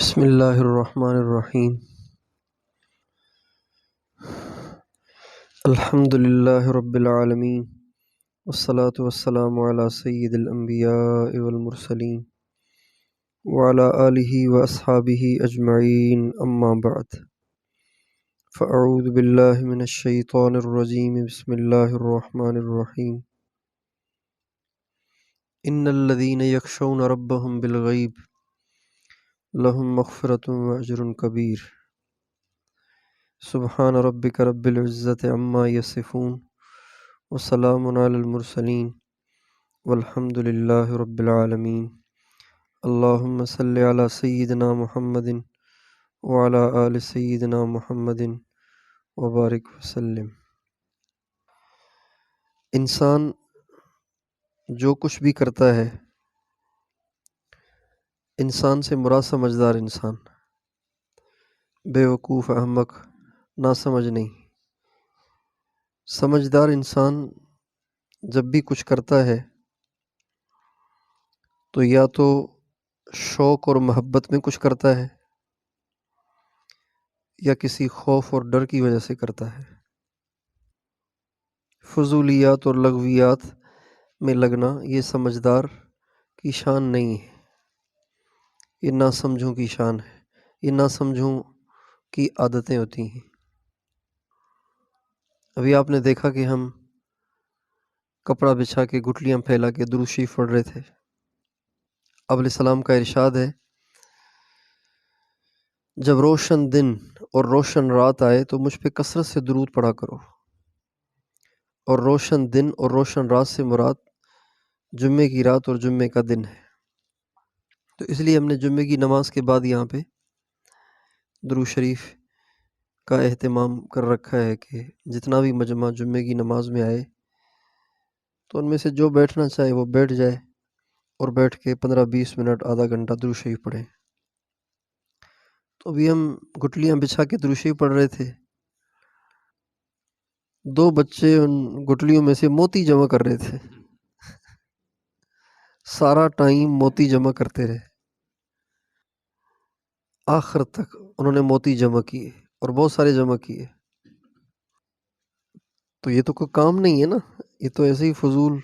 بسم اللہ الرحمن الرحیم الحمد للہ رب العالمین والصلاة والسلام علی سید الانبیاء والمرسلین وعلی آلہ واصحابہ اجمعین اما بعد فاعوذ باللہ من الشیطان الرجیم بسم اللہ الرحمن الرحیم ان الذین یخشون ربهم بالغیب لهم مغفرۃ واجر کبیر سبحان ربک رب العزت عما یصفون وسلام علی المرسلین والحمد للہ رب العالمین اللہم صلی علی سیدنا محمد وعلی آل سیدنا محمد وبارک وسلم۔ انسان جو کچھ بھی کرتا ہے، انسان سے مراد سمجھدار انسان، بے وقوف، احمق، ناسمجھ نہیں۔ سمجھدار انسان جب بھی کچھ کرتا ہے تو یا تو شوق اور محبت میں کچھ کرتا ہے یا کسی خوف اور ڈر کی وجہ سے کرتا ہے۔ فضولیات اور لغویات میں لگنا یہ سمجھدار کی شان نہیں ہے، یہ ناسمجھوں کی شان ہے، یہ ناسمجھوں کی عادتیں ہوتی ہیں۔ ابھی آپ نے دیکھا کہ ہم کپڑا بچھا کے گٹلیاں پھیلا کے درود شریف پڑھ رہے تھے۔ آپ علیہ السلام کا ارشاد ہے، جب روشن دن اور روشن رات آئے تو مجھ پہ کثرت سے درود پڑھا کرو۔ اور روشن دن اور روشن رات سے مراد جمعے کی رات اور جمعے کا دن ہے۔ تو اس لیے ہم نے جمعے کی نماز کے بعد یہاں پہ درود شریف کا اہتمام کر رکھا ہے کہ جتنا بھی مجمع جمعے کی نماز میں آئے تو ان میں سے جو بیٹھنا چاہے وہ بیٹھ جائے اور بیٹھ کے 15-20 منٹ آدھا گھنٹہ درود شریف پڑھیں۔ تو ابھی ہم گٹلیاں بچھا کے درود شریف پڑھ رہے تھے، دو بچے ان گٹلیوں میں سے موتی جمع کر رہے تھے۔ سارا ٹائم موتی جمع کرتے رہے، آخر تک انہوں نے موتی جمع کیے اور بہت سارے جمع کیے۔ تو یہ تو کوئی کام نہیں ہے نا، یہ تو ایسے ہی فضول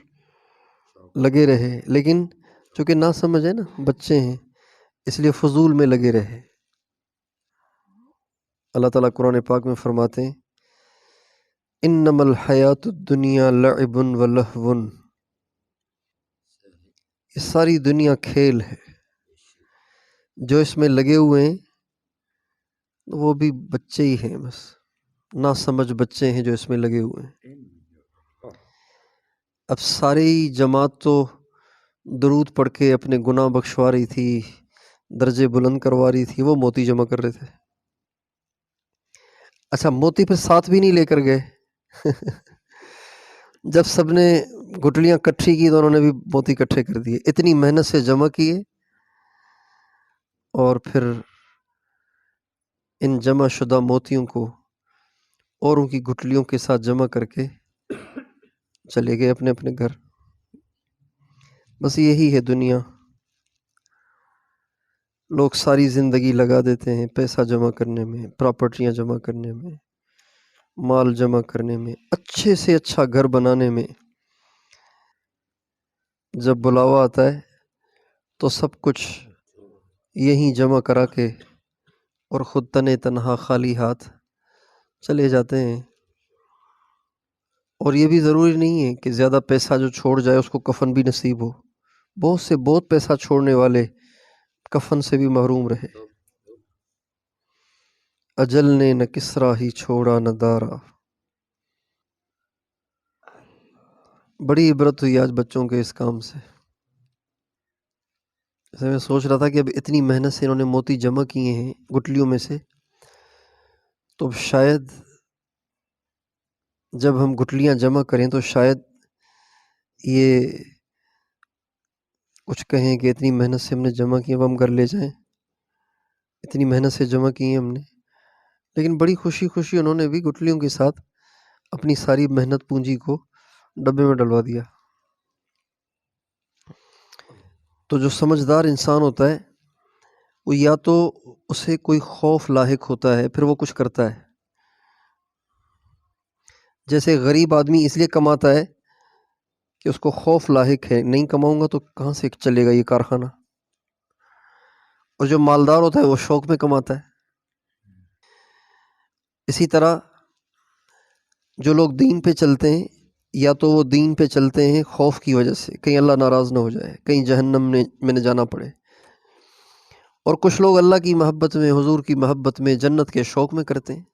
لگے رہے، لیکن چونکہ نہ سمجھ ہے نا، بچے ہیں، اس لیے فضول میں لگے رہے۔ اللہ تعالیٰ قرآن پاک میں فرماتے ہیں، انما الحیات الدنیا لعب و لہو، یہ ساری دنیا کھیل ہے، جو اس میں لگے ہوئے ہیں وہ بھی بچے ہی ہیں، بس نہ سمجھ بچے ہیں جو اس میں لگے ہوئے ہیں۔ اب ساری جماعت تو درود پڑھ کے اپنے گناہ بخشوا رہی تھی، درجے بلند کروا رہی تھی، وہ موتی جمع کر رہے تھے۔ اچھا، موتی پھر ساتھ بھی نہیں لے کر گئے۔ جب سب نے گٹلیاں کٹھی کی تو انہوں نے بھی موتی اکٹھے کر دیے، اتنی محنت سے جمع کیے اور پھر ان جمع شدہ موتیوں کو اوروں کی گٹلیوں کے ساتھ جمع کر کے چلے گئے اپنے اپنے گھر۔ بس یہی ہے دنیا، لوگ ساری زندگی لگا دیتے ہیں پیسہ جمع کرنے میں، پراپرٹیاں جمع کرنے میں، مال جمع کرنے میں، اچھے سے اچھا گھر بنانے میں۔ جب بلاوا آتا ہے تو سب کچھ یہیں جمع کرا کے اور خود تنے تنہا خالی ہاتھ چلے جاتے ہیں۔ اور یہ بھی ضروری نہیں ہے کہ زیادہ پیسہ جو چھوڑ جائے اس کو کفن بھی نصیب ہو، بہت سے بہت پیسہ چھوڑنے والے کفن سے بھی محروم رہے۔ اجل نے نہ کسرا ہی چھوڑا نہ دارا۔ بڑی عبرت ہوئی آج بچوں کے اس کام سے۔ جیسے میں سوچ رہا تھا کہ اب اتنی محنت سے انہوں نے موتی جمع کیے ہیں گٹلیوں میں سے، تو شاید جب ہم گٹلیاں جمع کریں تو شاید یہ کچھ کہیں کہ اتنی محنت سے ہم نے جمع کی، اب ہم گھر لے جائیں، اتنی محنت سے جمع کی ہیں ہم نے۔ لیکن بڑی خوشی خوشی انہوں نے بھی گٹلیوں کے ساتھ اپنی ساری محنت پونجی کو ڈبے میں ڈلوا دیا۔ تو جو سمجھدار انسان ہوتا ہے وہ یا تو اسے کوئی خوف لاحق ہوتا ہے پھر وہ کچھ کرتا ہے. جیسے غریب آدمی اس لیے کماتا ہے کہ اس کو خوف لاحق ہے، نہیں کماؤں گا تو کہاں سے چلے گا یہ کارخانہ. اور جو مالدار ہوتا ہے وہ شوق میں کماتا ہے. اسی طرح جو لوگ دین پہ چلتے ہیں یا تو وہ دین پہ چلتے ہیں خوف کی وجہ سے کہیں اللہ ناراض نہ ہو جائے، کہیں جہنم میں نہ جانا پڑے، اور کچھ لوگ اللہ کی محبت میں، حضور کی محبت میں، جنت کے شوق میں کرتے ہیں.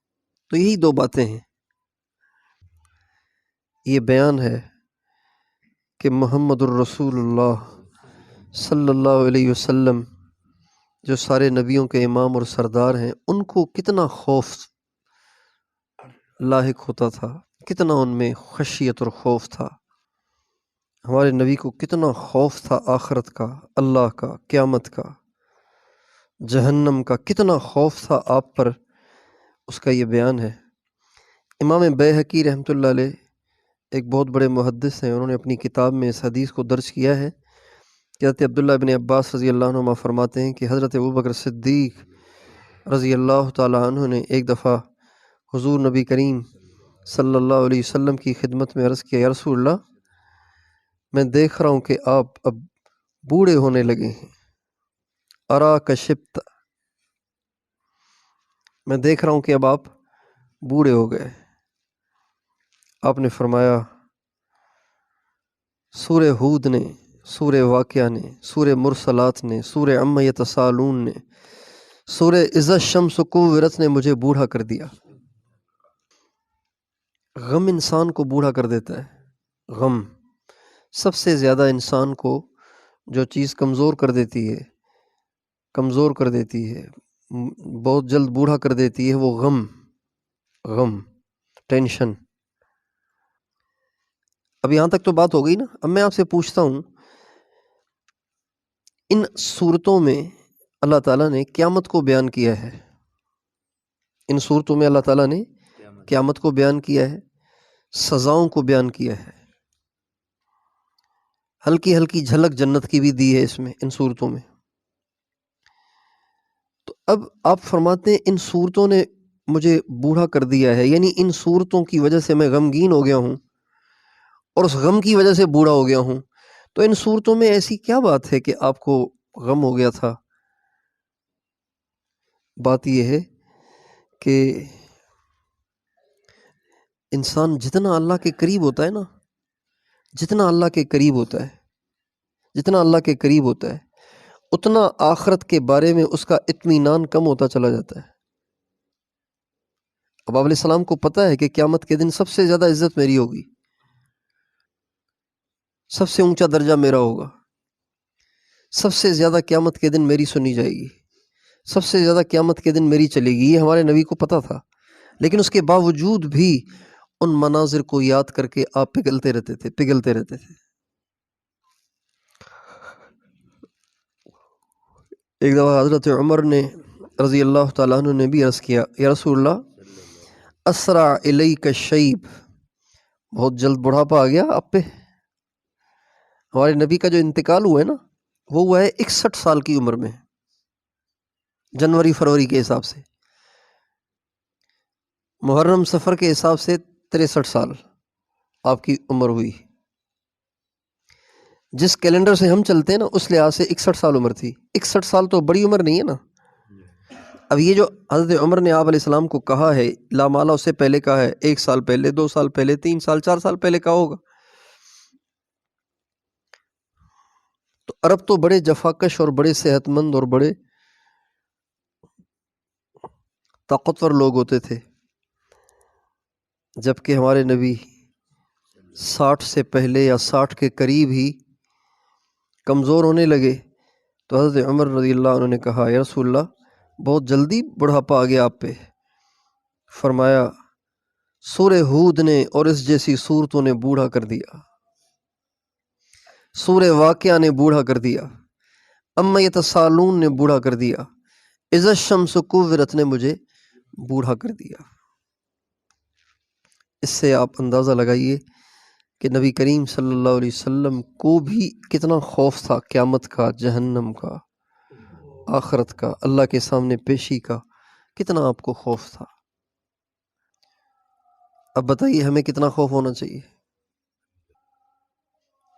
تو یہی دو باتیں ہیں. یہ بیان ہے کہ محمد الرسول اللہ صلی اللہ علیہ وسلم جو سارے نبیوں کے امام اور سردار ہیں، ان کو کتنا خوف لاحق ہوتا تھا، کتنا ان میں خشیت اور خوف تھا. ہمارے نبی کو کتنا خوف تھا آخرت کا، اللہ کا، قیامت کا، جہنم کا، کتنا خوف تھا آپ پر، اس کا یہ بیان ہے. امام بیہقی رحمۃ اللہ علیہ ایک بہت بڑے محدث ہیں، انہوں نے اپنی کتاب میں اس حدیث کو درج کیا ہے کہ حضرت عبداللہ بن عباس رضی اللہ عنہما فرماتے ہیں کہ حضرت ابوبکر صدیق رضی اللہ تعالیٰ عنہ نے ایک دفعہ حضور نبی کریم صلی اللہ علیہ وسلم کی خدمت میں عرض کیا، یا رسول اللہ، میں دیکھ رہا ہوں کہ آپ اب بوڑھے ہونے لگے ہیں. ارا کشبت، میں دیکھ رہا ہوں کہ اب آپ بوڑھے ہو گئے. آپ نے فرمایا، سورہ ہود نے، سورہ واقعہ نے، سورہ مرسلات نے، سورہ عما یتساءلون نے، سورہ اذا الشمس کورت نے مجھے بوڑھا کر دیا. غم انسان کو بوڑھا کر دیتا ہے. غم سب سے زیادہ انسان کو جو چیز کمزور کر دیتی ہے، بہت جلد بوڑھا کر دیتی ہے، وہ غم، ٹینشن. اب یہاں تک تو بات ہو گئی نا. اب میں آپ سے پوچھتا ہوں، ان صورتوں میں اللہ تعالیٰ نے قیامت کو بیان کیا ہے، ان صورتوں میں اللہ تعالیٰ نے قیامت کو بیان کیا ہے، سزاؤں کو بیان کیا ہے، ہلکی ہلکی جھلک جنت کی بھی دی ہے اس میں، ان صورتوں میں. تو اب آپ فرماتے ہیں ان صورتوں نے مجھے بوڑھا کر دیا ہے، یعنی ان صورتوں کی وجہ سے میں غمگین ہو گیا ہوں اور اس غم کی وجہ سے بوڑھا ہو گیا ہوں. تو ان صورتوں میں ایسی کیا بات ہے کہ آپ کو غم ہو گیا تھا؟ بات یہ ہے کہ انسان جتنا اللہ کے قریب ہوتا ہے نا، جتنا اللہ کے قریب ہوتا ہے اتنا آخرت کے بارے میں اس کا اطمینان کم ہوتا چلا جاتا ہے. اب آپ علیہ السلام کو پتہ ہے کہ قیامت کے دن سب سے زیادہ عزت میری ہوگی، سب سے اونچا درجہ میرا ہوگا، سب سے زیادہ قیامت کے دن میری سنی جائے گی، سب سے زیادہ قیامت کے دن میری چلے گی. یہ ہمارے نبی کو پتہ تھا، لیکن اس کے باوجود بھی ان مناظر کو یاد کر کے آپ پگھلتے رہتے تھے. ایک دفعہ حضرت عمر نے رضی اللہ تعالیٰ عنہ نے بھی عرض کیا، یا رسول اللہ، اسرع الیک الشیب، بہت جلد بڑھاپا آ گیا آپ پہ. ہمارے نبی کا جو انتقال ہوا ہے نا، وہ ہوا ہے 61 سال کی عمر میں، جنوری فروری کے حساب سے، محرم سفر کے حساب سے 63 سال آپ کی عمر ہوئی. جس کیلنڈر سے ہم چلتے ہیں نا اس لحاظ سے 61 سال عمر تھی. 61 سال تو بڑی عمر نہیں ہے نا. اب یہ جو حضرت عمر نے آپ علیہ السلام کو کہا ہے، لا مالا اس سے پہلے کہا ہے، 1 سال پہلے، 2 سال پہلے، 3 سال، 4 سال پہلے کہا ہوگا. تو عرب تو بڑے جفاکش اور بڑے صحت مند اور بڑے طاقتور لوگ ہوتے تھے، جبکہ ہمارے نبی 60 سے پہلے یا 60 کے قریب ہی کمزور ہونے لگے. تو حضرت عمر رضی اللہ عنہ نے کہا، یا رسول اللہ، بہت جلدی بڑھاپا آ گیا آپ پہ. فرمایا، سورہ ہود نے اور اس جیسی صورتوں نے بوڑھا کر دیا، سورہ واقعہ نے بوڑھا کر دیا، اما یتساءلون نے بوڑھا کر دیا، اذا الشمس کورت نے مجھے بوڑھا کر دیا. اس سے آپ اندازہ لگائیے کہ نبی کریم صلی اللہ علیہ وسلم کو بھی کتنا خوف تھا قیامت کا، جہنم کا، آخرت کا، اللہ کے سامنے پیشی کا کتنا آپ کو خوف تھا؟ اب بتائیے ہمیں کتنا خوف ہونا چاہیے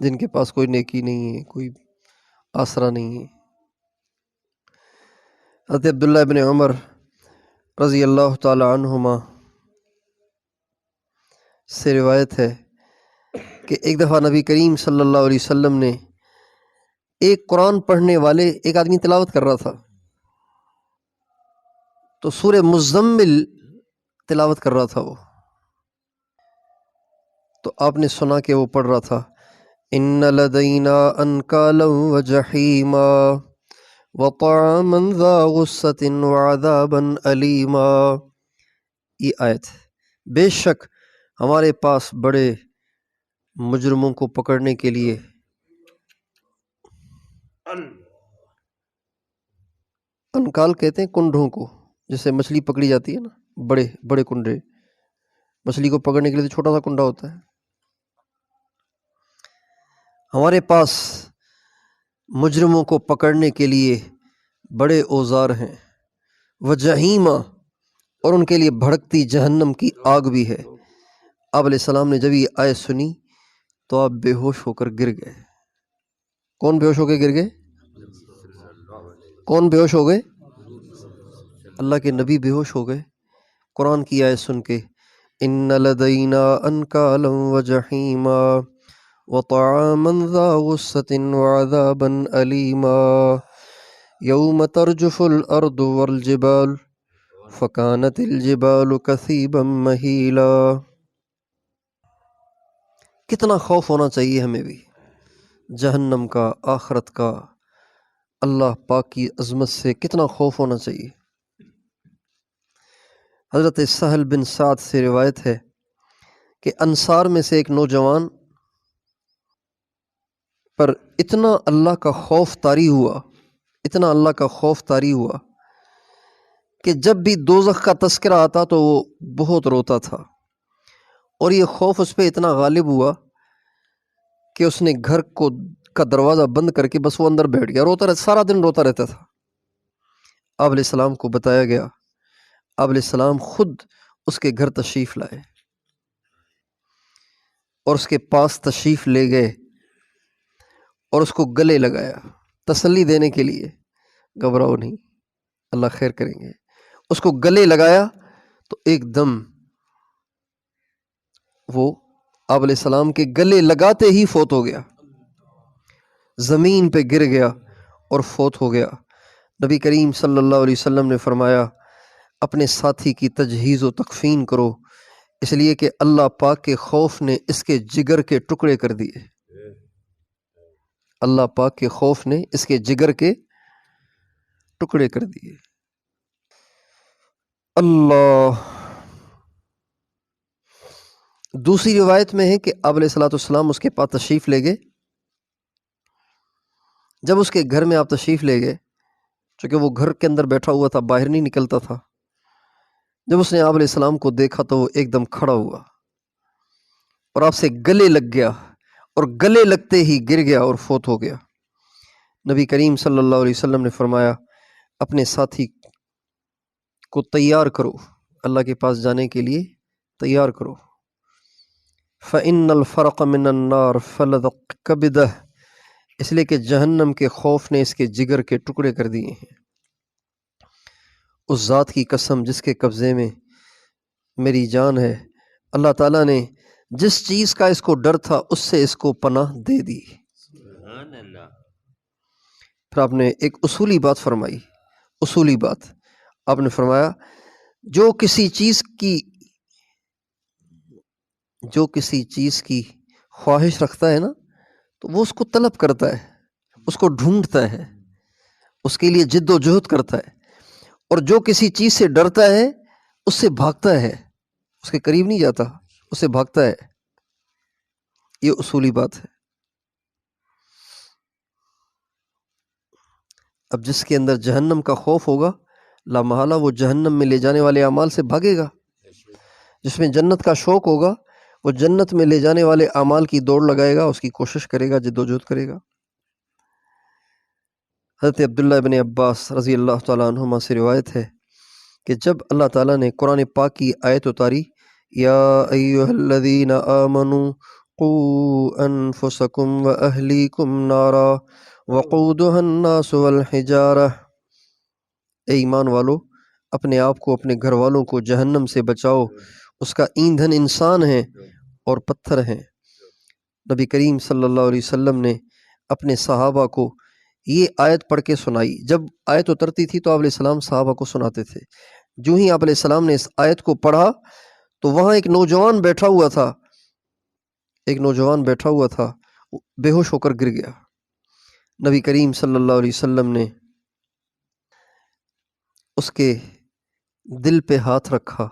جن کے پاس کوئی نیکی نہیں ہے، کوئی آسرا نہیں ہے۔ حضرت عبداللہ ابن عمر رضی اللہ تعالی عنہما سے روایت ہے کہ ایک دفعہ نبی کریم صلی اللہ علیہ وسلم نے ایک قرآن پڑھنے والے ایک آدمی تلاوت کر رہا تھا، تو سورہ مزمل تلاوت کر رہا تھا وہ، تو آپ نے سنا کہ وہ پڑھ رہا تھا ان لدینا انکالا وجحیما وطعاما ذا غصۃ وعذابا علیما۔ یہ آیت ہے، بے شک ہمارے پاس بڑے مجرموں کو پکڑنے کے لیے انکال کہتے ہیں کنڈوں کو، جیسے مچھلی پکڑی جاتی ہے نا، بڑے بڑے کنڈے، مچھلی کو پکڑنے کے لیے تو چھوٹا سا کنڈا ہوتا ہے۔ ہمارے پاس مجرموں کو پکڑنے کے لیے بڑے اوزار ہیں، وجحیما، اور ان کے لیے بھڑکتی جہنم کی آگ بھی ہے۔ آپ علیہ السلام نے جب یہ آیت سنی تو آپ بے ہوش ہو کر گر گئے۔ کون بے ہوش ہو کے گر گئے؟ کون بے ہوش ہو گئے؟ اللہ کے نبی بے ہوش ہو گئے قرآن کی آیت سن کے، ان لدینا انکالا وجحیما وطعاما ذا غصۃ وعذابا علیما یوم ترجف الارض والجبال فکانت الجبال کثیبا مہیلا۔ کتنا خوف ہونا چاہیے ہمیں بھی جہنم کا، آخرت کا، اللہ پاک کی عظمت سے کتنا خوف ہونا چاہیے۔ حضرت سہل بن سعد سے روایت ہے کہ انصار میں سے ایک نوجوان پر اتنا اللہ کا خوف طاری ہوا، اتنا اللہ کا خوف طاری ہوا کہ جب بھی دوزخ کا تذکرہ آتا تو وہ بہت روتا تھا، اور یہ خوف اس پہ اتنا غالب ہوا کہ اس نے گھر کا دروازہ بند کر کے بس وہ اندر بیٹھ گیا، روتا رہتا، سارا دن روتا رہتا تھا۔ آپ علیہ السلام کو بتایا گیا، آپ علیہ السلام خود اس کے گھر تشریف لائے اور اس کے پاس تشریف لے گئے اور اس کو گلے لگایا تسلی دینے کے لیے، گھبراؤ نہیں، اللہ خیر کریں گے۔ اس کو گلے لگایا تو ایک دم وہ آپ علیہ السلام کے گلے لگاتے ہی فوت ہو گیا، زمین پہ گر گیا اور فوت ہو گیا۔ نبی کریم صلی اللہ علیہ وسلم نے فرمایا اپنے ساتھی کی تجہیز و تکفین کرو، اس لیے کہ اللہ پاک کے خوف نے اس کے جگر کے ٹکڑے کر دیے، اللہ پاک کے خوف نے اس کے جگر کے ٹکڑے کر دیے۔ اللہ۔ دوسری روایت میں ہے کہ آپ علیہ الصلوۃ والسلام اس کے پاس تشریف لے گئے۔ جب اس کے گھر میں آپ تشریف لے گئے، چونکہ وہ گھر کے اندر بیٹھا ہوا تھا، باہر نہیں نکلتا تھا، جب اس نے آپ علیہ السلام کو دیکھا تو وہ ایک دم کھڑا ہوا اور آپ سے گلے لگ گیا، اور گلے لگتے ہی گر گیا اور فوت ہو گیا۔ نبی کریم صلی اللہ علیہ وسلم نے فرمایا اپنے ساتھی کو تیار کرو، اللہ کے پاس جانے کے لیے تیار کرو۔ فَإِنَّ الْفَرَقَ مِنَ النَّارِ فَلَدَ كَبِدَهُ، اس لیے کہ جہنم کے خوف نے اس کے جگر کے ٹکڑے کر دیے ہیں۔ اس ذات کی قسم جس کے قبضے میں میری جان ہے، اللہ تعالیٰ نے جس چیز کا اس کو ڈر تھا اس سے اس کو پناہ دے دی۔ پھر آپ نے ایک اصولی بات فرمائی، اصولی بات آپ نے فرمایا جو کسی چیز کی خواہش رکھتا ہے نا تو وہ اس کو طلب کرتا ہے، اس کو ڈھونڈتا ہے، اس کے لیے جد و جہد کرتا ہے، اور جو کسی چیز سے ڈرتا ہے اس سے بھاگتا ہے، اس کے قریب نہیں جاتا، اس سے بھاگتا ہے۔ یہ اصولی بات ہے۔ اب جس کے اندر جہنم کا خوف ہوگا لا محالہ وہ جہنم میں لے جانے والے اعمال سے بھاگے گا، جس میں جنت کا شوق ہوگا وہ جنت میں لے جانے والے اعمال کی دوڑ لگائے گا، اس کی کوشش کرے گا، جد و جہد کرے گا۔ حضرت عبداللہ ابن عباس رضی اللہ تعالیٰ عنہما سے روایت ہے کہ جب اللہ تعالیٰ نے قرآن پاک کی آیت اتاری، یا ایہا الذین آمنوا قوا انفسکم و اہلیکم نارا وقودها الناس والحجارہ، اے ایمان والو اپنے آپ کو اپنے گھر والوں کو جہنم سے بچاؤ، اس کا ایندھن انسان ہیں اور پتھر ہیں۔ نبی کریم صلی اللہ علیہ وسلم نے اپنے صحابہ کو یہ آیت پڑھ کے سنائی۔ جب آیت اترتی تھی تو آپ علیہ السلام صحابہ کو سناتے تھے۔ جو ہی آپ علیہ السلام نے اس آیت کو پڑھا تو وہاں ایک نوجوان بیٹھا ہوا تھا، بے ہوش ہو کر گر گیا۔ نبی کریم صلی اللہ علیہ وسلم نے اس کے دل پہ ہاتھ رکھا،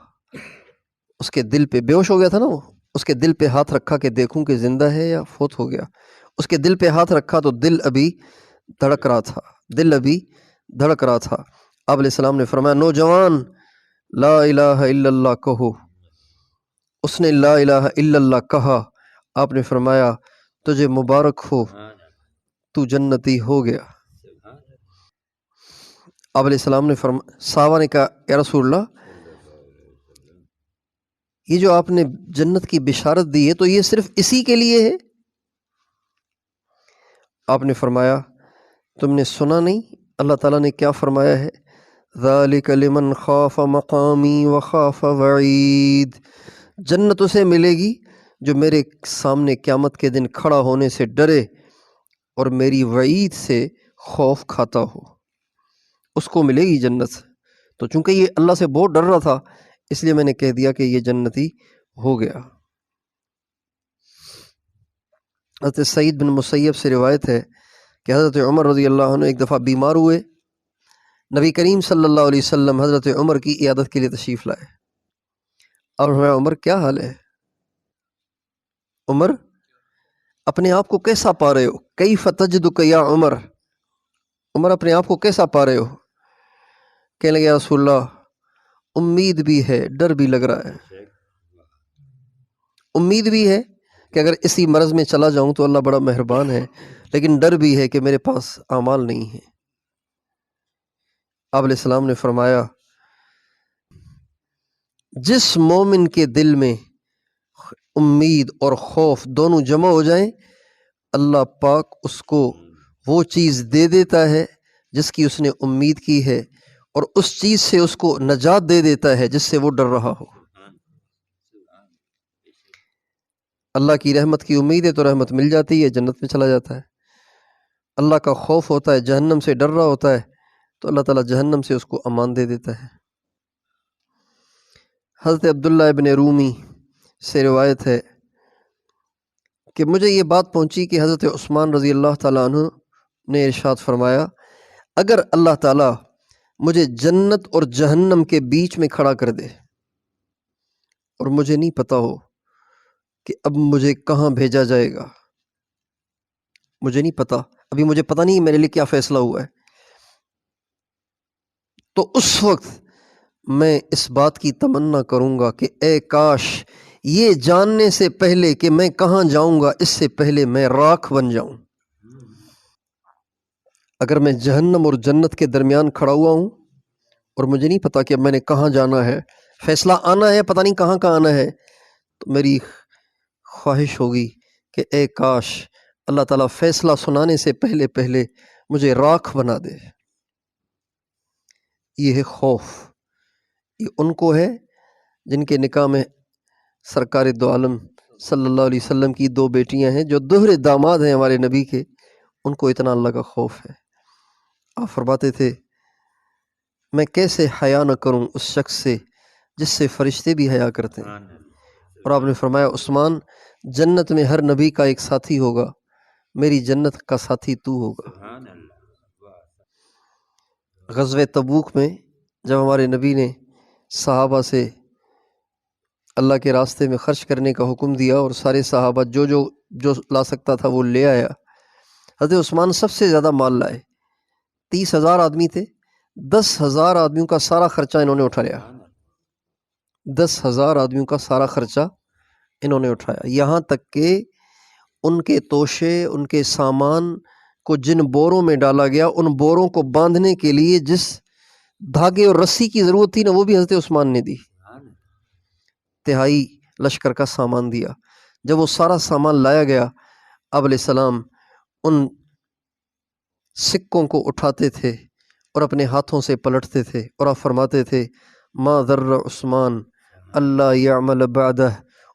اس کے دل پہ، بے ہوش ہو گیا تھا نا وہ، اس کے دل پہ ہاتھ رکھا کہ دیکھوں کہ زندہ ہے یا فوت ہو گیا۔ اس کے دل پہ ہاتھ رکھا تو دل ابھی دھڑک رہا تھا۔ آپ علیہ السلام نے فرمایا، نوجوان لا الہ الا اللہ کہو۔ اس نے لا الہ الا اللہ کہا۔ آپ نے فرمایا، تجھے مبارک ہو، تو جنتی ہو گیا۔ آپ علیہ السلام نے صحابہ نے کہا، یا رسول اللہ، یہ جو آپ نے جنت کی بشارت دی ہے تو یہ صرف اسی کے لیے ہے؟ آپ نے فرمایا، تم نے سنا نہیں اللہ تعالیٰ نے کیا فرمایا ہے؟ ذَلِكَ لِمَنْ خَافَ مَقَامِي وَخَافَ وَعِيدِ، جنت اسے ملے گی جو میرے سامنے قیامت کے دن کھڑا ہونے سے ڈرے اور میری وعید سے خوف کھاتا ہو، اس کو ملے گی جنت۔ تو چونکہ یہ اللہ سے بہت ڈر رہا تھا اس لیے میں نے کہہ دیا کہ یہ جنتی ہو گیا۔ حضرت سعید بن مسیب سے روایت ہے کہ حضرت عمر رضی اللہ عنہ ایک دفعہ بیمار ہوئے۔ نبی کریم صلی اللہ علیہ وسلم حضرت عمر کی عیادت کے لیے تشریف لائے اور فرمایا، عمر کیا حال ہے؟ عمر اپنے آپ کو کیسا پا رہے ہو؟ کیف تجدک یا عمر، عمر اپنے آپ کو کیسا پا رہے ہو؟ کہنے لگے، یا رسول اللہ، امید بھی ہے ڈر بھی لگ رہا ہے۔ امید بھی ہے کہ اگر اسی مرض میں چلا جاؤں تو اللہ بڑا مہربان ہے، لیکن ڈر بھی ہے کہ میرے پاس اعمال نہیں ہیں۔ آپ علیہ السلام نے فرمایا، جس مومن کے دل میں امید اور خوف دونوں جمع ہو جائیں، اللہ پاک اس کو وہ چیز دے دیتا ہے جس کی اس نے امید کی ہے، اور اس چیز سے اس کو نجات دے دیتا ہے جس سے وہ ڈر رہا ہو۔ اللہ کی رحمت کی امید ہے تو رحمت مل جاتی ہے، جنت میں چلا جاتا ہے۔ اللہ کا خوف ہوتا ہے، جہنم سے ڈر رہا ہوتا ہے تو اللہ تعالیٰ جہنم سے اس کو امان دے دیتا ہے۔ حضرت عبداللہ ابن رومی سے روایت ہے کہ مجھے یہ بات پہنچی کہ حضرت عثمان رضی اللہ تعالیٰ عنہ نے ارشاد فرمایا، اگر اللہ تعالیٰ مجھے جنت اور جہنم کے بیچ میں کھڑا کر دے اور مجھے نہیں پتا ہو کہ اب مجھے کہاں بھیجا جائے گا، مجھے نہیں پتا، ابھی مجھے پتا نہیں میرے لیے کیا فیصلہ ہوا ہے، تو اس وقت میں اس بات کی تمنا کروں گا کہ اے کاش یہ جاننے سے پہلے کہ میں کہاں جاؤں گا، اس سے پہلے میں راکھ بن جاؤں۔ اگر میں جہنم اور جنت کے درمیان کھڑا ہوا ہوں اور مجھے نہیں پتا کہ اب میں نے کہاں جانا ہے، فیصلہ آنا ہے، پتہ نہیں کہاں کا آنا ہے، تو میری خواہش ہوگی کہ اے کاش اللہ تعالیٰ فیصلہ سنانے سے پہلے مجھے راکھ بنا دے۔ یہ ہے خوف، یہ ان کو ہے جن کے نکاح میں سرکار دو عالم صلی اللہ علیہ وسلم کی دو بیٹیاں ہیں جو دوہرے داماد ہیں ہمارے نبی کے، ان کو اتنا اللہ کا خوف ہے۔ آپ فرماتے تھے، میں کیسے حیا نہ کروں اس شخص سے جس سے فرشتے بھی حیا کرتے ہیں۔ اور آپ نے فرمایا، عثمان، جنت میں ہر نبی کا ایک ساتھی ہوگا، میری جنت کا ساتھی تو ہوگا۔ غزوہ تبوک میں جب ہمارے نبی نے صحابہ سے اللہ کے راستے میں خرچ کرنے کا حکم دیا اور سارے صحابہ جو لا سکتا تھا وہ لے آیا، حضرت عثمان سب سے زیادہ مال لائے۔ 30,000 آدمی تھے، 10,000 آدمیوں کا سارا خرچہ انہوں نے اٹھا لیا۔ 10,000 آدمیوں کا سارا خرچہ انہوں نے اٹھایا، یہاں تک کہ ان کے توشے، ان کے سامان کو جن بوروں میں ڈالا گیا، ان بوروں کو باندھنے کے لیے جس دھاگے اور رسی کی ضرورت تھی نا، وہ بھی حضرت عثمان نے دی۔ تہائی لشکر کا سامان دیا۔ جب وہ سارا سامان لایا گیا، آپ علیہ السلام ان سکوں کو اٹھاتے تھے اور اپنے ہاتھوں سے پلٹتے تھے، اور آپ فرماتے تھے ما ضر عثمان اللہ یعمل بعدہ،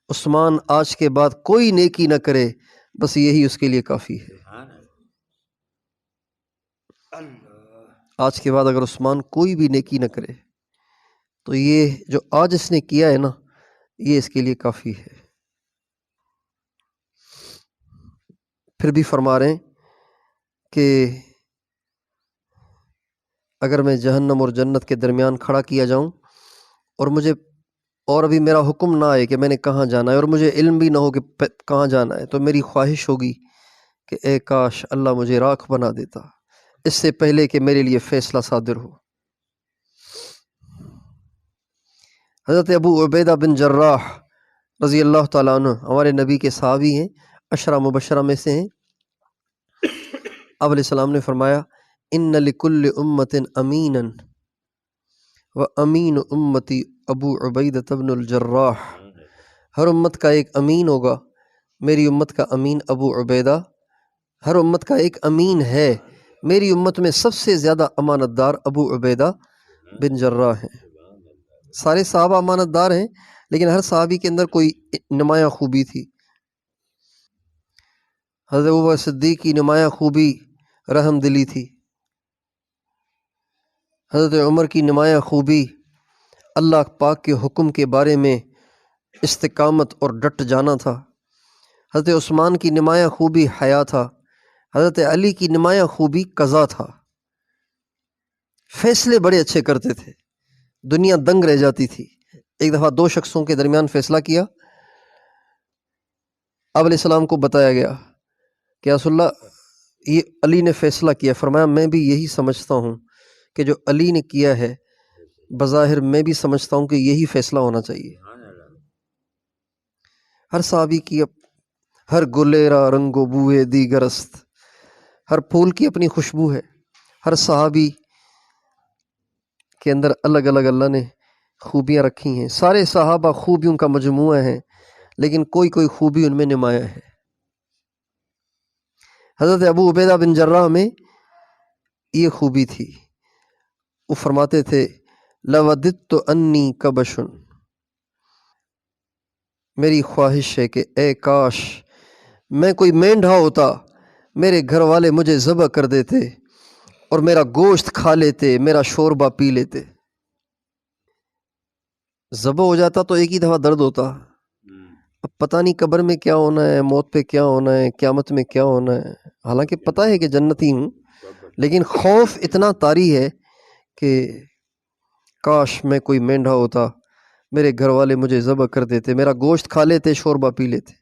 عثمان آج کے بعد کوئی نیکی نہ کرے، بس یہی اس کے لیے کافی ہے۔ آج کے بعد اگر عثمان کوئی بھی نیکی نہ کرے تو یہ جو آج اس نے کیا ہے نا، یہ اس کے لیے کافی ہے۔ پھر بھی فرما رہے ہیں کہ اگر میں جہنم اور جنت کے درمیان کھڑا کیا جاؤں اور مجھے اور ابھی میرا حکم نہ آئے کہ میں نے کہاں جانا ہے، اور مجھے علم بھی نہ ہو کہ کہاں جانا ہے، تو میری خواہش ہوگی کہ اے کاش اللہ مجھے راکھ بنا دیتا اس سے پہلے کہ میرے لیے فیصلہ صادر ہو۔ حضرت ابو عبیدہ بن جراح رضی اللہ تعالیٰ عنہ ہمارے نبی کے صحابی ہیں، عشرہ مبشرہ میں سے ہیں۔ آپ علیہ السلام نے فرمایا ان لکل امت امینا و امین امتی ابو عبیدہ بن الجراح، ہر امت کا ایک امین ہوگا، میری امت کا امین ابو عبیدہ، ہر امت کا ایک امین ہے، میری امت میں سب سے زیادہ امانت دار ابو عبیدہ بن جراح ہیں۔ سارے صحابہ امانت دار ہیں، لیکن ہر صحابی کے اندر کوئی نمایاں خوبی تھی۔ حضرت ابوبکر صدیق کی نمایاں خوبی رحم دلی تھی۔ حضرت عمر کی نمایاں خوبی اللہ پاک کے حکم کے بارے میں استقامت اور ڈٹ جانا تھا۔ حضرت عثمان کی نمایاں خوبی حیا تھا۔ حضرت علی کی نمایاں خوبی قضا تھا۔ فیصلے بڑے اچھے کرتے تھے، دنیا دنگ رہ جاتی تھی۔ ایک دفعہ دو شخصوں کے درمیان فیصلہ کیا، آپ علیہ السلام کو بتایا گیا کہ رسول اللہ یہ علی نے فیصلہ کیا۔ فرمایا میں بھی یہی سمجھتا ہوں کہ جو علی نے کیا ہے بظاہر میں بھی سمجھتا ہوں کہ یہی فیصلہ ہونا چاہیے۔ ہر صحابی کی ہر گلیرا رنگ و بوئے دیگرست، ہر پھول کی اپنی خوشبو ہے۔ ہر صحابی کے اندر الگ الگ اللہ نے خوبیاں رکھی ہیں۔ سارے صحابہ خوبیوں کا مجموعہ ہیں، لیکن کوئی کوئی خوبی ان میں نمایاں ہے۔ حضرت ابو عبیدہ بن جراح میں یہ خوبی تھی، وہ فرماتے تھے لوددت انی کبش، میری خواہش ہے کہ اے کاش میں کوئی مینڈھا ہوتا، میرے گھر والے مجھے ذبح کر دیتے اور میرا گوشت کھا لیتے، میرا شوربہ پی لیتے۔ ذبح ہو جاتا تو ایک ہی دفعہ درد ہوتا، اب پتہ نہیں قبر میں کیا ہونا ہے، موت پہ کیا ہونا ہے، قیامت میں کیا ہونا ہے۔ حالانکہ پتہ ہے کہ جنتی ہوں، لیکن خوف اتنا طاری ہے کہ کاش میں کوئی مینڈھا ہوتا، میرے گھر والے مجھے ذبح کر دیتے، میرا گوشت کھا لیتے، شوربہ پی لیتے۔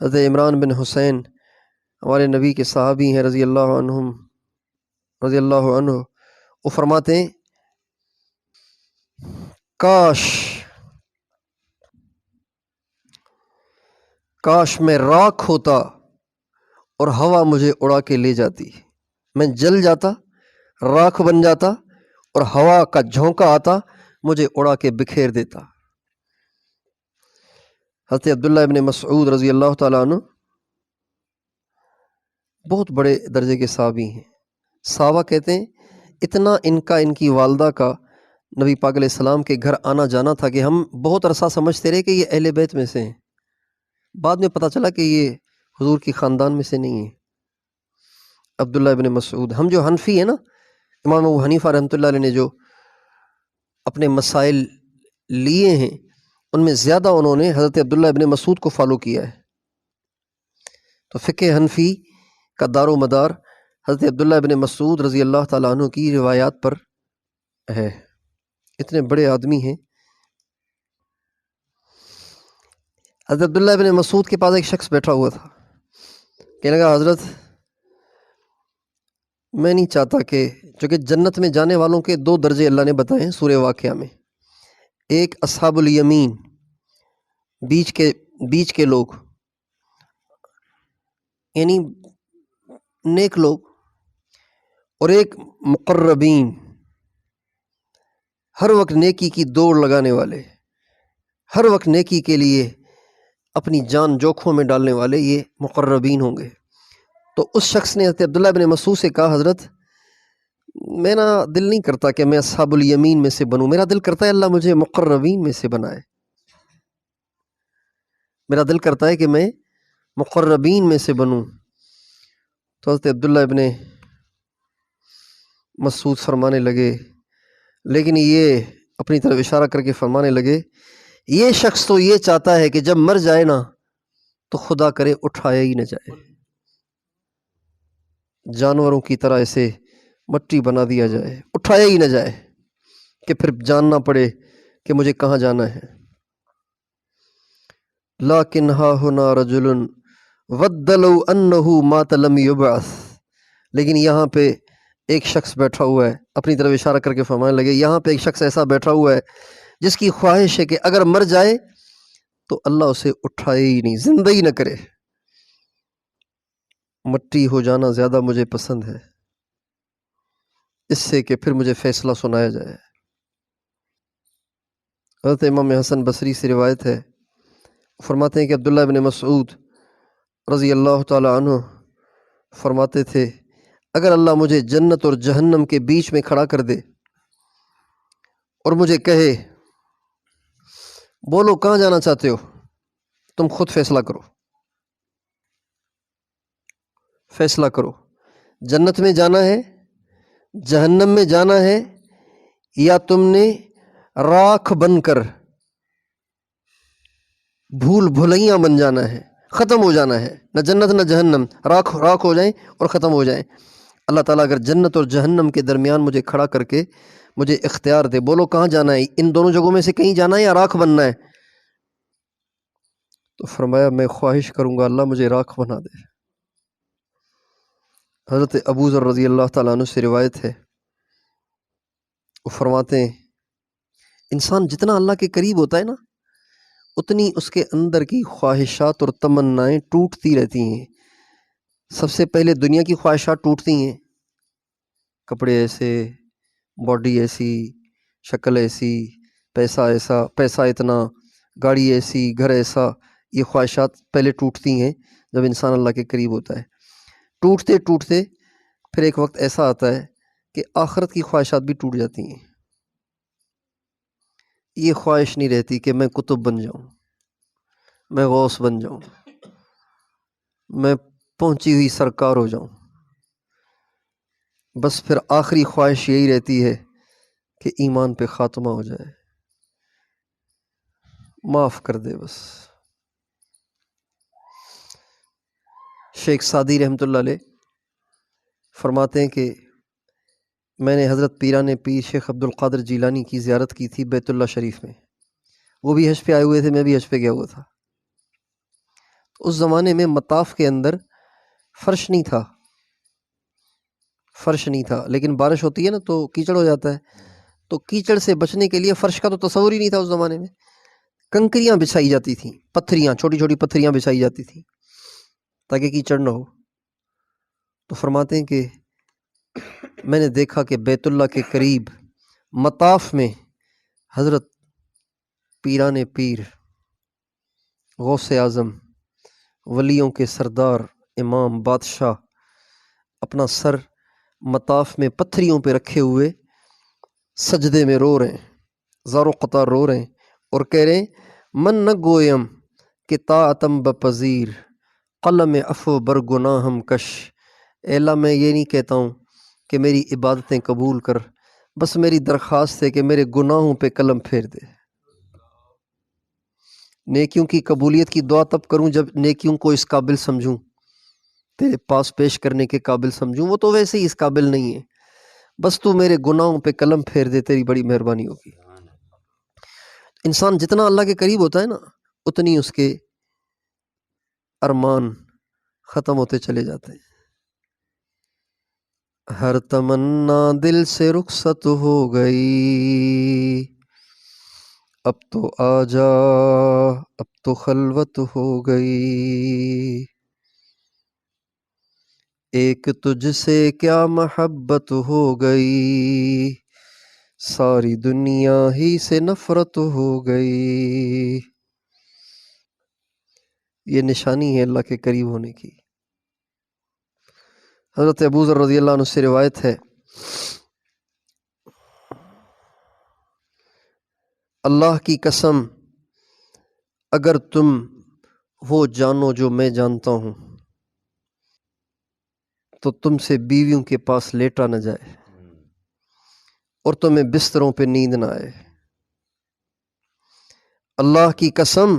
حضرت عمران بن حسین ہمارے نبی کے صحابی ہیں رضی اللہ عنہ، وہ فرماتے ہیں کاش میں راکھ ہوتا اور ہوا مجھے اڑا کے لے جاتی، میں جل جاتا، راکھ بن جاتا، اور ہوا کا جھونکا آتا مجھے اڑا کے بکھیر دیتا۔ حضرت عبداللہ ابن مسعود رضی اللہ تعالیٰ عنہ بہت بڑے درجے کے صحابی ہیں۔ صحابہ کہتے ہیں اتنا ان کی والدہ کا نبی پاک علیہ السلام کے گھر آنا جانا تھا کہ ہم بہت عرصہ سمجھتے رہے کہ یہ اہل بیت میں سے ہیں، بعد میں پتہ چلا کہ یہ حضور کی خاندان میں سے نہیں ہیں۔ عبداللہ ابن مسعود، ہم جو حنفی ہیں نا، امام ابو حنیفہ رحمۃ اللہ علیہ نے جو اپنے مسائل لیے ہیں ان میں زیادہ انہوں نے حضرت عبداللہ ابن مسعود کو فالو کیا ہے۔ تو فقہ حنفی کا دار و مدار حضرت عبداللہ ابن مسعود رضی اللہ تعالیٰ عنہ کی روایات پر ہے۔ اتنے بڑے آدمی ہیں۔ حضرت عبداللہ ابن مسعود کے پاس ایک شخص بیٹھا ہوا تھا، کہنے لگا حضرت میں نہیں چاہتا کہ، چونکہ جنت میں جانے والوں کے دو درجے اللہ نے بتائے ہیں سورہ واقعہ میں، ایک اصحاب الیمین بیچ کے لوگ، یعنی نیک لوگ اور ایک مقربین، ہر وقت نیکی کی دوڑ لگانے والے، ہر وقت نیکی کے لیے اپنی جان جوکھوں میں ڈالنے والے، یہ مقربین ہوں گے۔ تو اس شخص نے حضرت عبداللہ بن مسعود سے کہا، حضرت میرا دل نہیں کرتا کہ میں اصحاب الیمین میں سے بنوں، میرا دل کرتا ہے اللہ مجھے مقربین میں سے بنائے، میرا دل کرتا ہے کہ میں مقربین میں سے بنوں۔ تو حضرت عبداللہ ابن مسعود فرمانے لگے، لیکن یہ اپنی طرف اشارہ کر کے فرمانے لگے، یہ شخص تو یہ چاہتا ہے کہ جب مر جائے نا تو خدا کرے اٹھایا ہی نہ جائے، جانوروں کی طرح اسے مٹی بنا دیا جائے، اٹھایا ہی نہ جائے کہ پھر جاننا پڑے کہ مجھے کہاں جانا ہے۔ لیکن ہا ہنا رجل ود لو انہ مات لم یبعث، لیکن یہاں پہ ایک شخص بیٹھا ہوا ہے، اپنی طرف اشارہ کر کے فرمانے لگے، یہاں پہ ایک شخص ایسا بیٹھا ہوا ہے جس کی خواہش ہے کہ اگر مر جائے تو اللہ اسے اٹھائے ہی نہیں، زندہ ہی نہ کرے، مٹی ہو جانا زیادہ مجھے پسند ہے اس سے کہ پھر مجھے فیصلہ سنایا جائے۔ حضرت امام حسن بصری سے روایت ہے، فرماتے ہیں کہ عبداللہ بن مسعود رضی اللہ تعالی عنہ فرماتے تھے، اگر اللہ مجھے جنت اور جہنم کے بیچ میں کھڑا کر دے اور مجھے کہے بولو کہاں جانا چاہتے ہو، تم خود فیصلہ کرو، فیصلہ کرو، جنت میں جانا ہے، جہنم میں جانا ہے، یا تم نے راکھ بن کر بھول بھلیاں بن جانا ہے، ختم ہو جانا ہے، نہ جنت نہ جہنم، راکھ ہو جائیں اور ختم ہو جائیں۔ اللہ تعالیٰ اگر جنت اور جہنم کے درمیان مجھے کھڑا کر کے مجھے اختیار دے، بولو کہاں جانا ہے، ان دونوں جگہوں میں سے کہیں جانا ہے یا راکھ بننا ہے، تو فرمایا میں خواہش کروں گا اللہ مجھے راکھ بنا دے۔ حضرت ابو ذر رضی اللہ تعالیٰ عنہ سے روایت ہے، وہ فرماتے ہیں انسان جتنا اللہ کے قریب ہوتا ہے نا، اتنی اس کے اندر کی خواہشات اور تمنائیں ٹوٹتی رہتی ہیں۔ سب سے پہلے دنیا کی خواہشات ٹوٹتی ہیں، کپڑے ایسے، باڈی ایسی، شکل ایسی، پیسہ ایسا، پیسہ اتنا، گاڑی ایسی، گھر ایسا، یہ خواہشات پہلے ٹوٹتی ہیں جب انسان اللہ کے قریب ہوتا ہے۔ ٹوٹتے ٹوٹتے پھر ایک وقت ایسا آتا ہے کہ آخرت کی خواہشات بھی ٹوٹ جاتی ہیں۔ یہ خواہش نہیں رہتی کہ میں قطب بن جاؤں، میں غوث بن جاؤں، میں پہنچی ہوئی سرکار ہو جاؤں، بس پھر آخری خواہش یہی رہتی ہے کہ ایمان پہ خاتمہ ہو جائے، معاف کر دے بس۔ شیخ سعدی رحمۃ اللہ علیہ فرماتے ہیں کہ میں نے حضرت پیران پیر شیخ عبد القادر جیلانی کی زیارت کی تھی بیت اللہ شریف میں، وہ بھی حج پہ آئے ہوئے تھے، میں بھی حج پہ گیا ہوا تھا۔ اس زمانے میں مطاف کے اندر فرش نہیں تھا، فرش نہیں تھا، لیکن بارش ہوتی ہے نا تو کیچڑ ہو جاتا ہے، تو کیچڑ سے بچنے کے لیے فرش کا تو تصور ہی نہیں تھا اس زمانے میں، کنکریاں بچھائی جاتی تھیں، پتھریاں، چھوٹی چھوٹی پتھریاں بچھائی جاتی تھیں تاکہ کیچڑ نہ ہو۔ تو فرماتے ہیں کہ میں نے دیکھا کہ بیت اللہ کے قریب مطاف میں حضرت پیران پیر، غوث اعظم، ولیوں کے سردار، امام، بادشاہ اپنا سر مطاف میں پتھریوں پہ رکھے ہوئے سجدے میں رو رہے ہیں، زار و قطار رو رہے ہیں اور کہہ رہے ہیں من نہ گویم کہ طاعتم بپذیر قلم عفو بر گناہم کش، اے اللہ میں یہ نہیں کہتا ہوں کہ میری عبادتیں قبول کر، بس میری درخواست ہے کہ میرے گناہوں پہ قلم پھیر دے۔ نیکیوں کی قبولیت کی دعا تب کروں جب نیکیوں کو اس قابل سمجھوں، تیرے پاس پیش کرنے کے قابل سمجھوں، وہ تو ویسے ہی اس قابل نہیں ہے، بس تو میرے گناہوں پہ قلم پھیر دے، تیری بڑی مہربانی ہوگی۔ انسان جتنا اللہ کے قریب ہوتا ہے نا، اتنی اس کے ارمان ختم ہوتے چلے جاتے ہیں۔ ہر تمنا دل سے رخصت ہو گئی، اب تو آجا، اب تو خلوت ہو گئی، ایک تجھ سے کیا محبت ہو گئی، ساری دنیا ہی سے نفرت ہو گئی۔ یہ نشانی ہے اللہ کے قریب ہونے کی۔ حضرت ابو ذر رضی اللہ عنہ سے روایت ہے، اللہ کی قسم اگر تم وہ جانو جو میں جانتا ہوں تو تم سے بیویوں کے پاس لیٹا نہ جائے اور تمہیں بستروں پہ نیند نہ آئے۔ اللہ کی قسم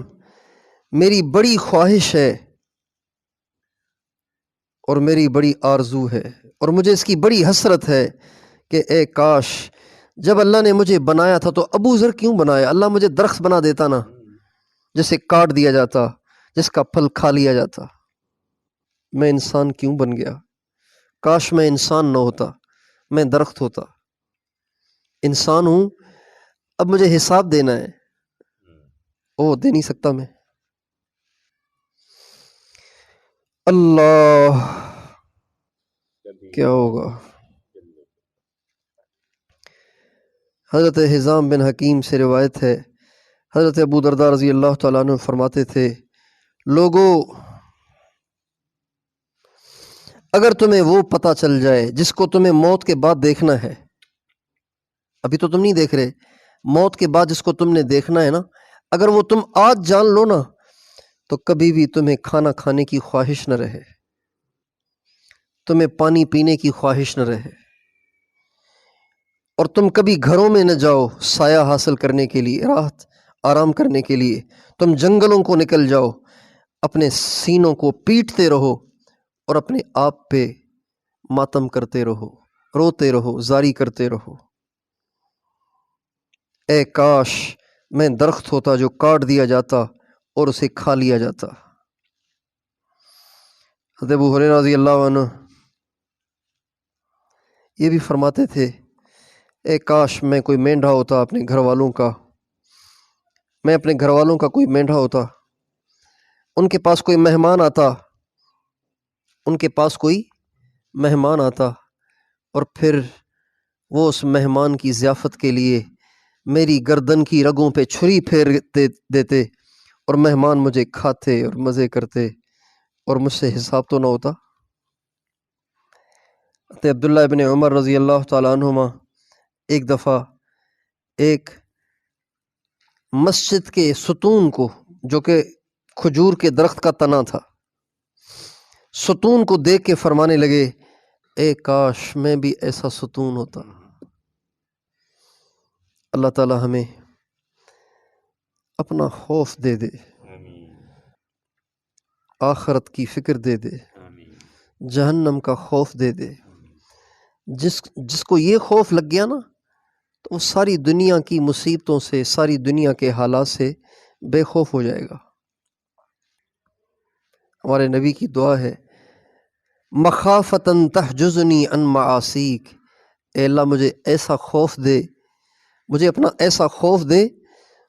میری بڑی خواہش ہے اور میری بڑی آرزو ہے اور مجھے اس کی بڑی حسرت ہے کہ اے کاش جب اللہ نے مجھے بنایا تھا تو ابو ذر کیوں بنایا؟ اللہ مجھے درخت بنا دیتا نا، جسے کاٹ دیا جاتا، جس کا پھل کھا لیا جاتا۔ میں انسان کیوں بن گیا؟ کاش میں انسان نہ ہوتا، میں درخت ہوتا۔ انسان ہوں، اب مجھے حساب دینا ہے، دے نہیں سکتا میں۔ اللہ کیا ہوگا؟ حضرت حزام بن حکیم سے روایت ہے، حضرت ابو درداء رضی اللہ تعالیٰ عنہ فرماتے تھے، لوگو اگر تمہیں وہ پتہ چل جائے جس کو تمہیں موت کے بعد دیکھنا ہے، ابھی تو تم نہیں دیکھ رہے، موت کے بعد جس کو تم نے دیکھنا ہے نا، اگر وہ تم آج جان لو نا تو کبھی بھی تمہیں کھانا کھانے کی خواہش نہ رہے، تمہیں پانی پینے کی خواہش نہ رہے، اور تم کبھی گھروں میں نہ جاؤ سایہ حاصل کرنے کے لیے، راحت آرام کرنے کے لیے، تم جنگلوں کو نکل جاؤ، اپنے سینوں کو پیٹتے رہو اور اپنے آپ پہ ماتم کرتے رہو، روتے رہو، زاری کرتے رہو۔ اے کاش میں درخت ہوتا جو کاٹ دیا جاتا اور اسے کھا لیا جاتا۔ حضرت ابو ہریرہ رضی اللہ عنہ یہ بھی فرماتے تھے، اے کاش میں کوئی مینڈھا ہوتا اپنے گھر والوں کا، میں اپنے گھر والوں کا کوئی مینڈھا ہوتا، ان کے پاس کوئی مہمان آتا، ان کے پاس کوئی مہمان آتا اور پھر وہ اس مہمان کی ضیافت کے لیے میری گردن کی رگوں پہ چھری پھیر دیتے اور مہمان مجھے کھاتے اور مزے کرتے اور مجھ سے حساب تو نہ ہوتا۔ عبداللہ ابن عمر رضی اللہ تعالیٰ عنہما ایک دفعہ ایک مسجد کے ستون کو، جو کہ کھجور کے درخت کا تنا تھا، ستون کو دیکھ کے فرمانے لگے، اے کاش میں بھی ایسا ستون ہوتا۔ اللہ تعالیٰ ہمیں اپنا خوف دے دے، آخرت کی فکر دے دے، جہنم کا خوف دے دے۔ جس کو یہ خوف لگ گیا نا تو وہ ساری دنیا کی مصیبتوں سے، ساری دنیا کے حالات سے بے خوف ہو جائے گا۔ ہمارے نبی کی دعا ہے، مخافتاً تحجزنی عن معاصیک، اے اللہ مجھے ایسا خوف دے، مجھے اپنا ایسا خوف دے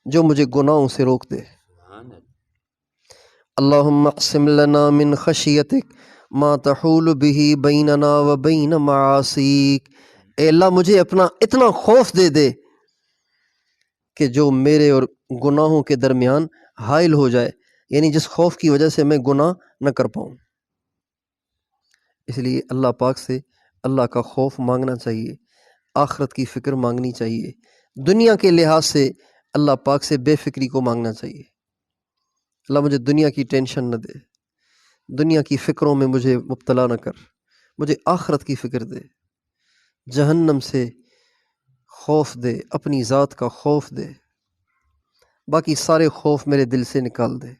جو مجھے گناہوں سے روک دے۔ اللہم اقسم لنا من خشیتک ما تحول به بیننا و بین معاصیک، اے اللہ مجھے اپنا اتنا خوف دے دے کہ جو میرے اور گناہوں کے درمیان حائل ہو جائے، یعنی جس خوف کی وجہ سے میں گناہ نہ کر پاؤں۔ اس لیے اللہ پاک سے اللہ کا خوف مانگنا چاہیے، آخرت کی فکر مانگنی چاہیے، دنیا کے لحاظ سے اللہ پاک سے بے فکری کو مانگنا چاہیے۔ اللہ مجھے دنیا کی ٹینشن نہ دے، دنیا کی فکروں میں مجھے مبتلا نہ کر، مجھے آخرت کی فکر دے، جہنم سے خوف دے، اپنی ذات کا خوف دے، باقی سارے خوف میرے دل سے نکال دے۔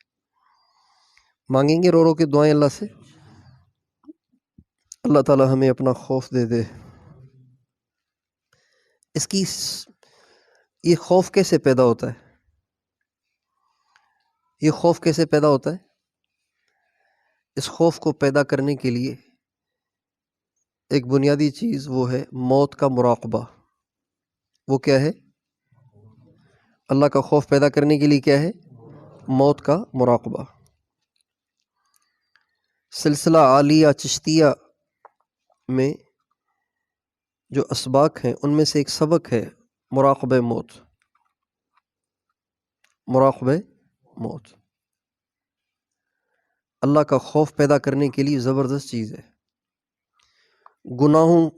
مانگیں گے رو رو کے دعائیں اللہ سے، اللہ تعالی ہمیں اپنا خوف دے دے۔ یہ خوف کیسے پیدا ہوتا ہے؟ یہ خوف کیسے پیدا ہوتا ہے؟ اس خوف کو پیدا کرنے کے لیے ایک بنیادی چیز وہ ہے موت کا مراقبہ۔ وہ کیا ہے؟ اللہ کا خوف پیدا کرنے کے لیے کیا ہے؟ موت کا مراقبہ۔ سلسلہ عالیہ چشتیہ میں جو اسباق ہیں ان میں سے ایک سبق ہے مراقبہ موت. مراقبہ موت اللہ کا خوف پیدا کرنے کے لیے زبردست چیز ہے، گناہوں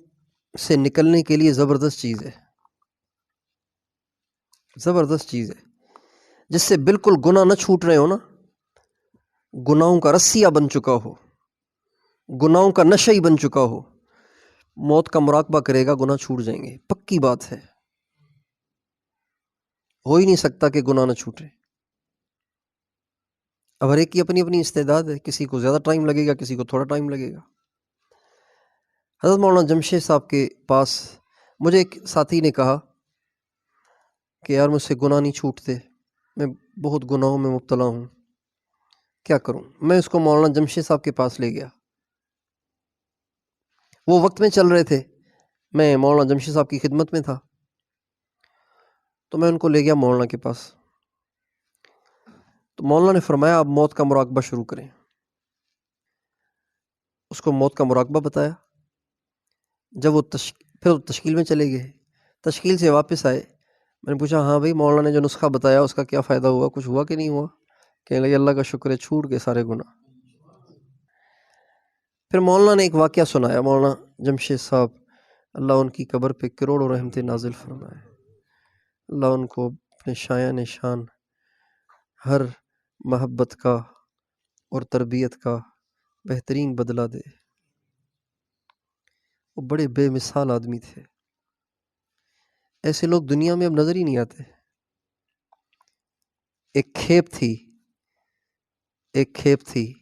سے نکلنے کے لیے زبردست چیز ہے، زبردست چیز ہے. جس سے بالکل گناہ نہ چھوٹ رہے ہو نا، گناہوں کا رسیہ بن چکا ہو، گناہوں کا نشہ ہی بن چکا ہو، موت کا مراقبہ کرے گا گناہ چھوٹ جائیں گے. پکی بات ہے، ہو ہی نہیں سکتا کہ گناہ نہ چھوٹے. اب ہر ایک کی اپنی اپنی استعداد ہے، کسی کو زیادہ ٹائم لگے گا، کسی کو تھوڑا ٹائم لگے گا. حضرت مولانا جمشید صاحب کے پاس مجھے ایک ساتھی نے کہا کہ یار مجھ سے گناہ نہیں چھوٹتے، میں بہت گناہوں میں مبتلا ہوں، کیا کروں؟ میں اس کو مولانا جمشید صاحب کے پاس لے گیا. وہ وقت میں چل رہے تھے، میں مولانا جمشید صاحب کی خدمت میں تھا، تو میں ان کو لے گیا مولانا کے پاس. تو مولانا نے فرمایا آپ موت کا مراقبہ شروع کریں. اس کو موت کا مراقبہ بتایا. جب وہ پھر تشکیل میں چلے گئے، تشکیل سے واپس آئے، میں نے پوچھا ہاں بھائی مولانا نے جو نسخہ بتایا اس کا کیا فائدہ ہوا، کچھ ہوا کہ نہیں ہوا؟ کہنے لگے اللہ کا شکر ہے چھوٹ گئے سارے گناہ. پھر مولانا نے ایک واقعہ سنایا. مولانا جمشید صاحب اللہ ان کی قبر پہ کروڑوں رحمتیں نازل فرمائے، اللہ ان کو اپنے شایان شان ہر محبت کا اور تربیت کا بہترین بدلہ دے. وہ بڑے بے مثال آدمی تھے، ایسے لوگ دنیا میں اب نظر ہی نہیں آتے. ایک کھیپ تھی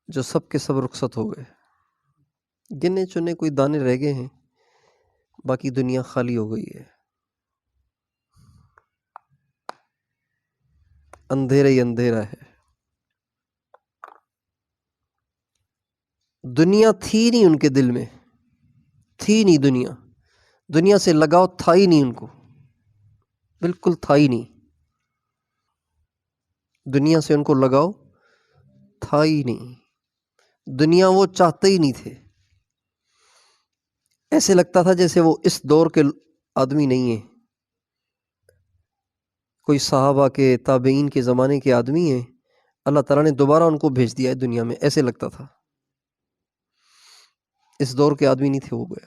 جو سب کے سب رخصت ہو گئے، گنے چنے کوئی دانے رہ گئے ہیں، باقی دنیا خالی ہو گئی ہے. اندھیرا ہی اندھیرا ہے. دنیا تھی نہیں ان کے دل میں، تھی نہیں دنیا سے لگاؤ تھا ہی نہیں ان کو، بالکل تھا ہی نہیں. دنیا سے ان کو لگاؤ تھا ہی نہیں، دنیا وہ چاہتے ہی نہیں تھے. ایسے لگتا تھا جیسے وہ اس دور کے آدمی نہیں ہیں، کوئی صحابہ کے تابعین کے زمانے کے آدمی ہیں، اللہ تعالیٰ نے دوبارہ ان کو بھیج دیا ہے دنیا میں. ایسے لگتا تھا اس دور کے آدمی نہیں تھے. ہو گیا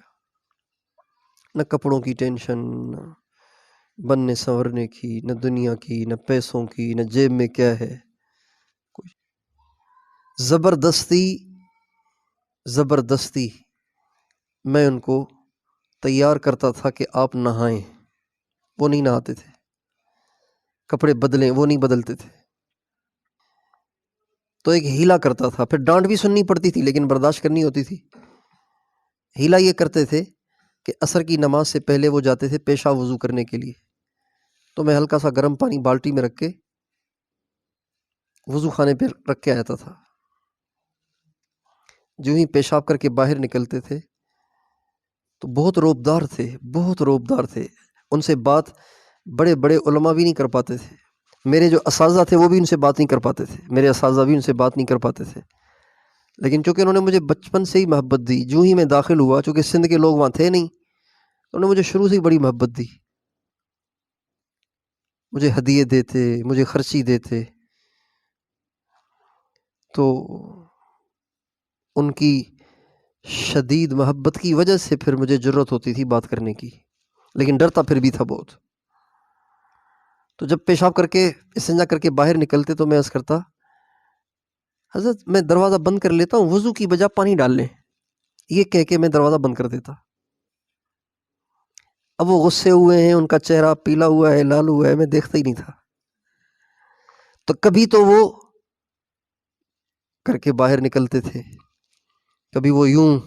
نہ کپڑوں کی ٹینشن، نہ بننے سنورنے کی، نہ دنیا کی، نہ پیسوں کی، نہ جیب میں کیا ہے. زبردستی میں ان کو تیار کرتا تھا کہ آپ نہائیں، وہ نہیں نہاتے تھے. کپڑے بدلیں، وہ نہیں بدلتے تھے. تو ایک ہیلا کرتا تھا، پھر ڈانٹ بھی سننی پڑتی تھی لیکن برداشت کرنی ہوتی تھی. ہیلا یہ کرتے تھے کہ عصر کی نماز سے پہلے وہ جاتے تھے پیشاب وضو کرنے کے لیے، تو میں ہلکا سا گرم پانی بالٹی میں رکھ کے وضو خانے پہ رکھ کے آتا تھا. جو ہی پیشاب کر کے باہر نکلتے تھے تو بہت روبدار تھے. ان سے بات بڑے بڑے علماء بھی نہیں کر پاتے تھے. میرے جو اساتذہ تھے وہ بھی ان سے بات نہیں کر پاتے تھے. لیکن چونکہ انہوں نے مجھے بچپن سے ہی محبت دی، جو ہی میں داخل ہوا، چونکہ سندھ کے لوگ وہاں تھے نہیں، انہوں نے مجھے شروع سے ہی بڑی محبت دی. مجھے ہدیے دیتے، مجھے خرچی دیتے. تو ان کی شدید محبت کی وجہ سے پھر مجھے جرت ہوتی تھی بات کرنے کی، لیکن ڈرتا پھر بھی تھا بہت. تو جب پیشاب کر کے استنجا کر کے باہر نکلتے تو میں عرض کرتا حضرت میں دروازہ بند کر لیتا ہوں، وضو کی بجا پانی ڈال لیں، یہ کہہ کے میں دروازہ بند کر دیتا. اب وہ غصے ہوئے ہیں، ان کا چہرہ پیلا ہوا ہے، لال ہوا ہے، میں دیکھتا ہی نہیں تھا. تو کبھی تو وہ کر کے باہر نکلتے تھے، کبھی وہ یوں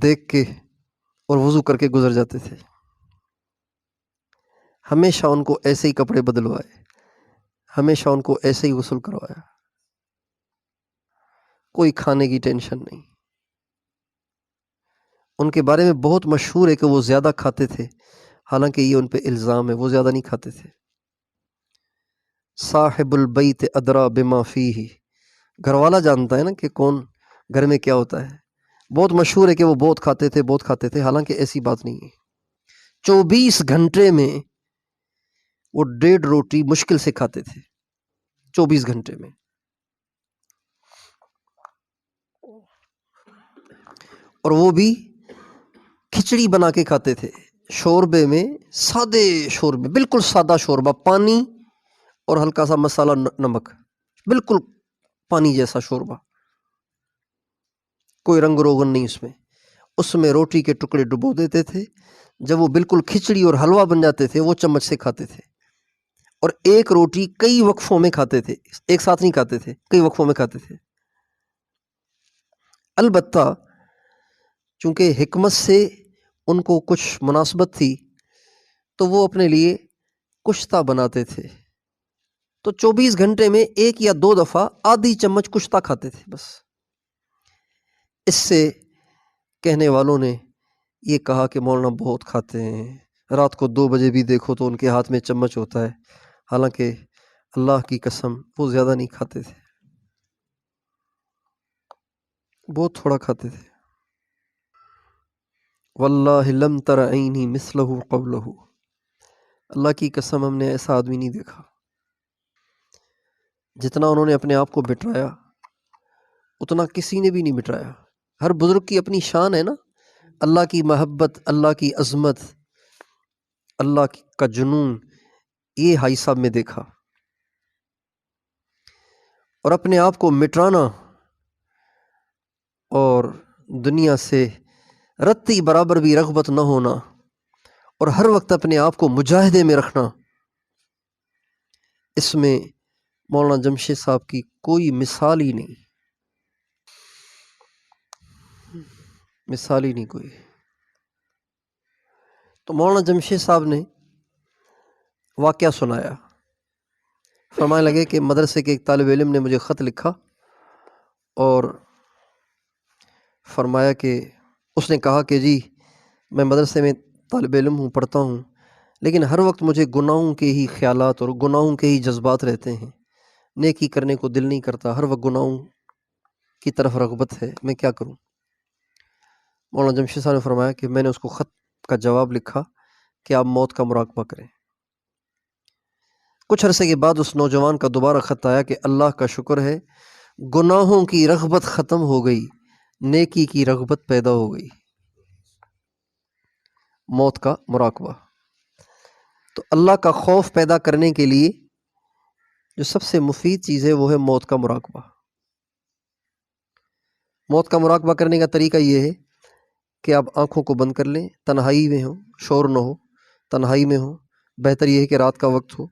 دیکھ کے اور وضو کر کے گزر جاتے تھے. ہمیشہ ان کو ایسے ہی کپڑے بدلوائے، ہمیشہ ان کو ایسے ہی غسل کروایا، کوئی کھانے کی ٹینشن نہیں. ان کے بارے میں بہت مشہور ہے کہ وہ زیادہ کھاتے تھے، حالانکہ یہ ان پہ الزام ہے، وہ زیادہ نہیں کھاتے تھے. صاحب البیت ادری بما فیہ، گھر والا جانتا ہے نا کہ کون گھر میں کیا ہوتا ہے؟ بہت مشہور ہے کہ وہ بہت کھاتے تھے، حالانکہ ایسی بات نہیں ہے۔ 24 گھنٹے میں وہ 1.5 روٹی مشکل سے کھاتے تھے، 24 گھنٹے میں۔ اور وہ بھی کھچڑی بنا کے کھاتے تھے، شوربے میں، سادے شوربے، بالکل سادہ شوربہ، پانی اور ہلکا سا مسالہ، نمک، بالکل پانی جیسا شوربہ، کوئی رنگ روغن نہیں اس میں روٹی کے ٹکڑے ڈبو دیتے تھے، جب وہ بالکل کھچڑی اور حلوہ بن جاتے تھے وہ چمچ سے کھاتے تھے، اور ایک روٹی کئی وقفوں میں کھاتے تھے، ایک ساتھ نہیں کھاتے تھے، کئی وقفوں میں کھاتے تھے۔ البتہ چونکہ حکمت سے ان کو کچھ مناسبت تھی تو وہ اپنے لیے کشتہ بناتے تھے، تو 24 گھنٹے میں 1 یا 2 دفعہ آدھی چمچ کشتہ کھاتے تھے بس۔ اس سے کہنے والوں نے یہ کہا کہ مولانا بہت کھاتے ہیں، رات کو 2 بجے بھی دیکھو تو ان کے ہاتھ میں چمچ ہوتا ہے، حالانکہ اللہ کی قسم وہ زیادہ نہیں کھاتے تھے، بہت تھوڑا کھاتے تھے۔ واللہ لم تر عینی مثلہ قبلہ، اللہ کی قسم ہم نے ایسا آدمی نہیں دیکھا۔ جتنا انہوں نے اپنے آپ کو بٹرایا اتنا کسی نے بھی نہیں بٹرایا۔ ہر بزرگ کی اپنی شان ہے نا، اللہ کی محبت، اللہ کی عظمت، اللہ کا جنون، یہ حاجی صاحب میں دیکھا۔ اور اپنے آپ کو مٹرانا اور دنیا سے رتی برابر بھی رغبت نہ ہونا اور ہر وقت اپنے آپ کو مجاہدے میں رکھنا، اس میں مولانا جمشید صاحب کی کوئی مثال ہی نہیں، مثال ہی نہیں کوئی۔ تو مولانا جمشید صاحب نے واقعہ سنایا، فرمانے لگے کہ مدرسے کے ایک طالب علم نے مجھے خط لکھا اور فرمایا کہ اس نے کہا کہ جی میں مدرسے میں طالب علم ہوں، پڑھتا ہوں، لیکن ہر وقت مجھے گناہوں کے ہی خیالات اور گناہوں کے ہی جذبات رہتے ہیں، نیکی کرنے کو دل نہیں کرتا، ہر وقت گناہوں کی طرف رغبت ہے، میں کیا کروں؟ مولانا جمشید صاحب نے فرمایا کہ میں نے اس کو خط کا جواب لکھا کہ آپ موت کا مراقبہ کریں۔ کچھ عرصے کے بعد اس نوجوان کا دوبارہ خط آیا کہ اللہ کا شکر ہے گناہوں کی رغبت ختم ہو گئی، نیکی کی رغبت پیدا ہو گئی۔ موت کا مراقبہ، تو اللہ کا خوف پیدا کرنے کے لیے جو سب سے مفید چیز ہے وہ ہے موت کا مراقبہ۔ موت کا مراقبہ کرنے کا طریقہ یہ ہے کہ آپ آنکھوں کو بند کر لیں، تنہائی میں ہو، شور نہ ہو، تنہائی میں ہو، بہتر یہ ہے کہ رات کا وقت ہو،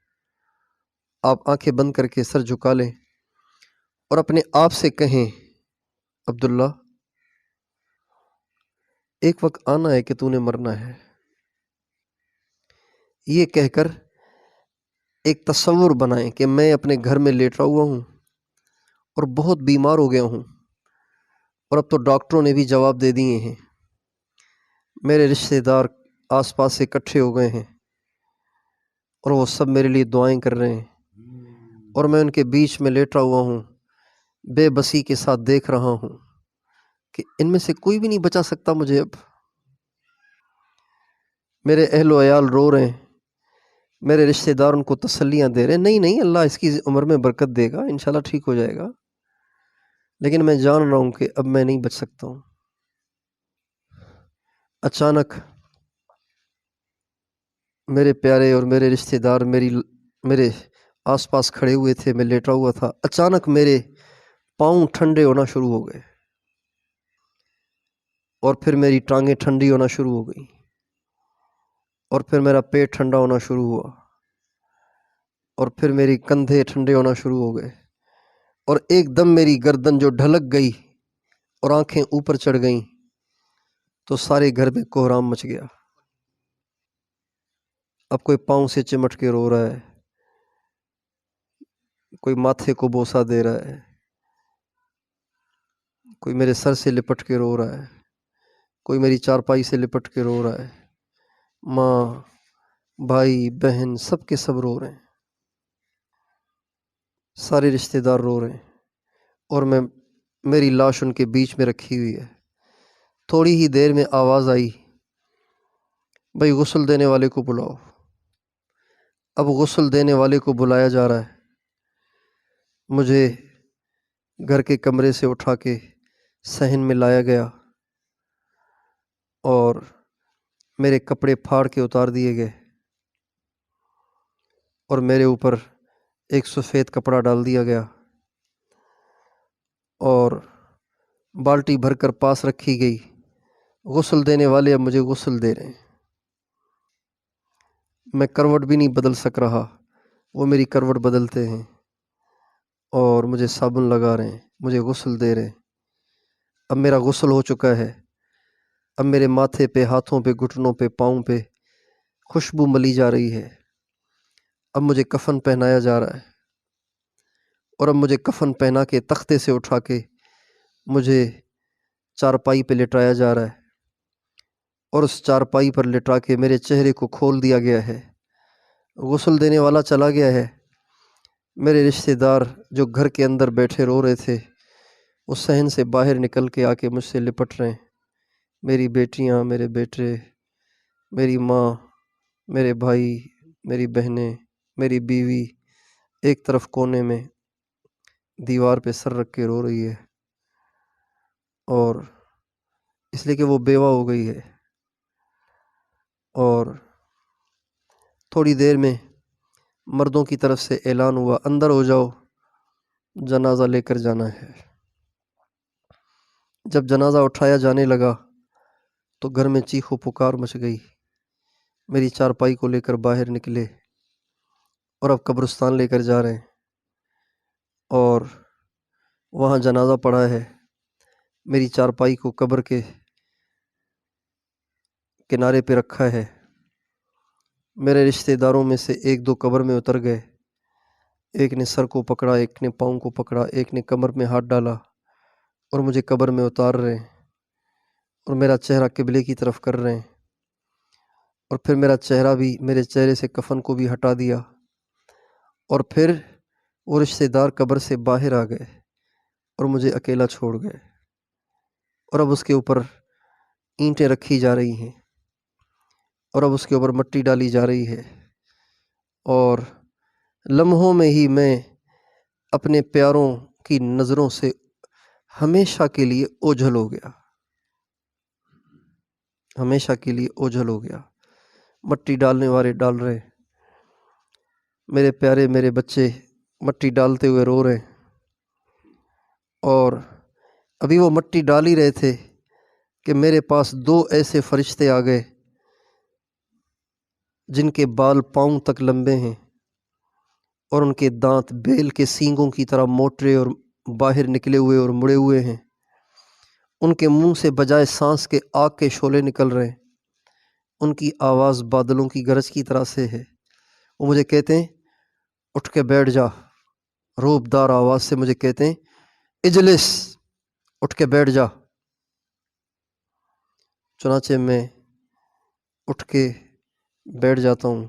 آپ آنکھیں بند کر کے سر جھکا لیں اور اپنے آپ سے کہیں عبداللہ ایک وقت آنا ہے کہ تو نے مرنا ہے، یہ کہہ کر ایک تصور بنائیں کہ میں اپنے گھر میں لیٹا ہوا ہوں اور بہت بیمار ہو گیا ہوں، اور اب تو ڈاکٹروں نے بھی جواب دے دیے ہیں، میرے رشتہ دار آس پاس سے اکٹھے ہو گئے ہیں اور وہ سب میرے لیے دعائیں کر رہے ہیں، اور میں ان کے بیچ میں لیٹا ہوا ہوں، بے بسی کے ساتھ دیکھ رہا ہوں کہ ان میں سے کوئی بھی نہیں بچا سکتا مجھے اب۔ میرے اہل و عیال رو رہے ہیں، میرے رشتہ دار ان کو تسلیاں دے رہے ہیں، نہیں اللہ اس کی عمر میں برکت دے گا، انشاءاللہ ٹھیک ہو جائے گا، لیکن میں جان رہا ہوں کہ اب میں نہیں بچ سکتا ہوں۔ اچانک میرے پیارے اور میرے رشتہ دار میرے آس پاس کھڑے ہوئے تھے، میں لیٹا ہوا تھا، اچانک میرے پاؤں ٹھنڈے ہونا شروع ہو گئے اور پھر میری ٹانگیں ٹھنڈی ہونا شروع ہو گئی اور پھر میرا پیٹ ٹھنڈا ہونا شروع ہوا اور پھر میری کندھے ٹھنڈے ہونا شروع ہو گئے اور ایک دم میری گردن جو ڈھلک گئی اور آنکھیں اوپر چڑھ گئیں تو سارے گھر میں کوہرام مچ گیا۔ اب کوئی پاؤں سے چمٹ کے رو رہا ہے، کوئی ماتھے کو بوسہ دے رہا ہے، کوئی میرے سر سے لپٹ کے رو رہا ہے، کوئی میری چارپائی سے لپٹ کے رو رہا ہے، ماں بھائی بہن سب کے سب رو رہے ہیں، سارے رشتہ دار رو رہے ہیں، اور میں میری لاش ان کے بیچ میں رکھی ہوئی ہے۔ تھوڑی ہی دیر میں آواز آئی، بھائی غسل دینے والے کو بلاؤ۔ اب غسل دینے والے کو بلایا جا رہا ہے۔ مجھے گھر کے کمرے سے اٹھا کے صحن میں لایا گیا اور میرے کپڑے پھاڑ کے اتار دیے گئے اور میرے اوپر ایک سفید کپڑا ڈال دیا گیا اور بالٹی بھر کر پاس رکھی گئی۔ غسل دینے والے اب مجھے غسل دے رہے ہیں۔ میں کروٹ بھی نہیں بدل سک رہا، وہ میری کروٹ بدلتے ہیں اور مجھے صابن لگا رہے ہیں، مجھے غسل دے رہے ہیں۔ اب میرا غسل ہو چکا ہے۔ اب میرے ماتھے پہ، ہاتھوں پہ، گھٹنوں پہ، پاؤں پہ خوشبو ملی جا رہی ہے۔ اب مجھے کفن پہنایا جا رہا ہے اور اب مجھے کفن پہنا کے تختے سے اٹھا کے مجھے چارپائی پہ لٹایا جا رہا ہے اور اس چارپائی پر لٹا کے میرے چہرے کو کھول دیا گیا ہے۔ غسل دینے والا چلا گیا ہے۔ میرے رشتہ دار جو گھر کے اندر بیٹھے رو رہے تھے وہ صحن سے باہر نکل کے آ کے مجھ سے لپٹ رہے ہیں۔ میری بیٹیاں، میرے بیٹے، میری ماں، میرے بھائی، میری بہنیں، میری بیوی ایک طرف کونے میں دیوار پہ سر رکھ کے رو رہی ہے، اور اس لیے کہ وہ بیوہ ہو گئی ہے۔ اور تھوڑی دیر میں مردوں کی طرف سے اعلان ہوا، اندر ہو جاؤ، جنازہ لے کر جانا ہے۔ جب جنازہ اٹھایا جانے لگا تو گھر میں چیخ و پکار مچ گئی۔ میری چارپائی کو لے کر باہر نکلے اور اب قبرستان لے کر جا رہے ہیں اور وہاں جنازہ پڑا ہے۔ میری چارپائی کو قبر کے کنارے پہ رکھا ہے۔ میرے رشتہ داروں میں سے ایک دو قبر میں اتر گئے، ایک نے سر کو پکڑا، ایک نے پاؤں کو پکڑا، ایک نے کمر میں ہاتھ ڈالا اور مجھے قبر میں اتار رہے ہیں اور میرا چہرہ قبلے کی طرف کر رہے ہیں، اور پھر میرا چہرہ بھی، میرے چہرے سے کفن کو بھی ہٹا دیا، اور پھر وہ رشتہ دار قبر سے باہر آ گئے اور مجھے اکیلا چھوڑ گئے، اور اب اس کے اوپر اینٹیں رکھی جا رہی ہیں اور اب اس کے اوپر مٹی ڈالی جا رہی ہے، اور لمحوں میں ہی میں اپنے پیاروں کی نظروں سے ہمیشہ کے لیے اوجھل ہو گیا، ہمیشہ کے لیے اوجھل ہو گیا۔ مٹی ڈالنے والے ڈال رہے، میرے پیارے، میرے بچے مٹی ڈالتے ہوئے رو رہے، اور ابھی وہ مٹی ڈال ہی رہے تھے کہ میرے پاس دو ایسے فرشتے آ گئے جن کے بال پاؤں تک لمبے ہیں اور ان کے دانت بیل کے سینگوں کی طرح موٹے اور باہر نکلے ہوئے اور مڑے ہوئے ہیں۔ ان کے منہ سے بجائے سانس کے آگ کے شعلے نکل رہے ہیں۔ ان کی آواز بادلوں کی گرج کی طرح سے ہے۔ وہ مجھے کہتے ہیں اٹھ کے بیٹھ جا، روب دار آواز سے مجھے کہتے ہیں اجلس، اٹھ کے بیٹھ جا۔ چنانچہ میں اٹھ کے بیٹھ جاتا ہوں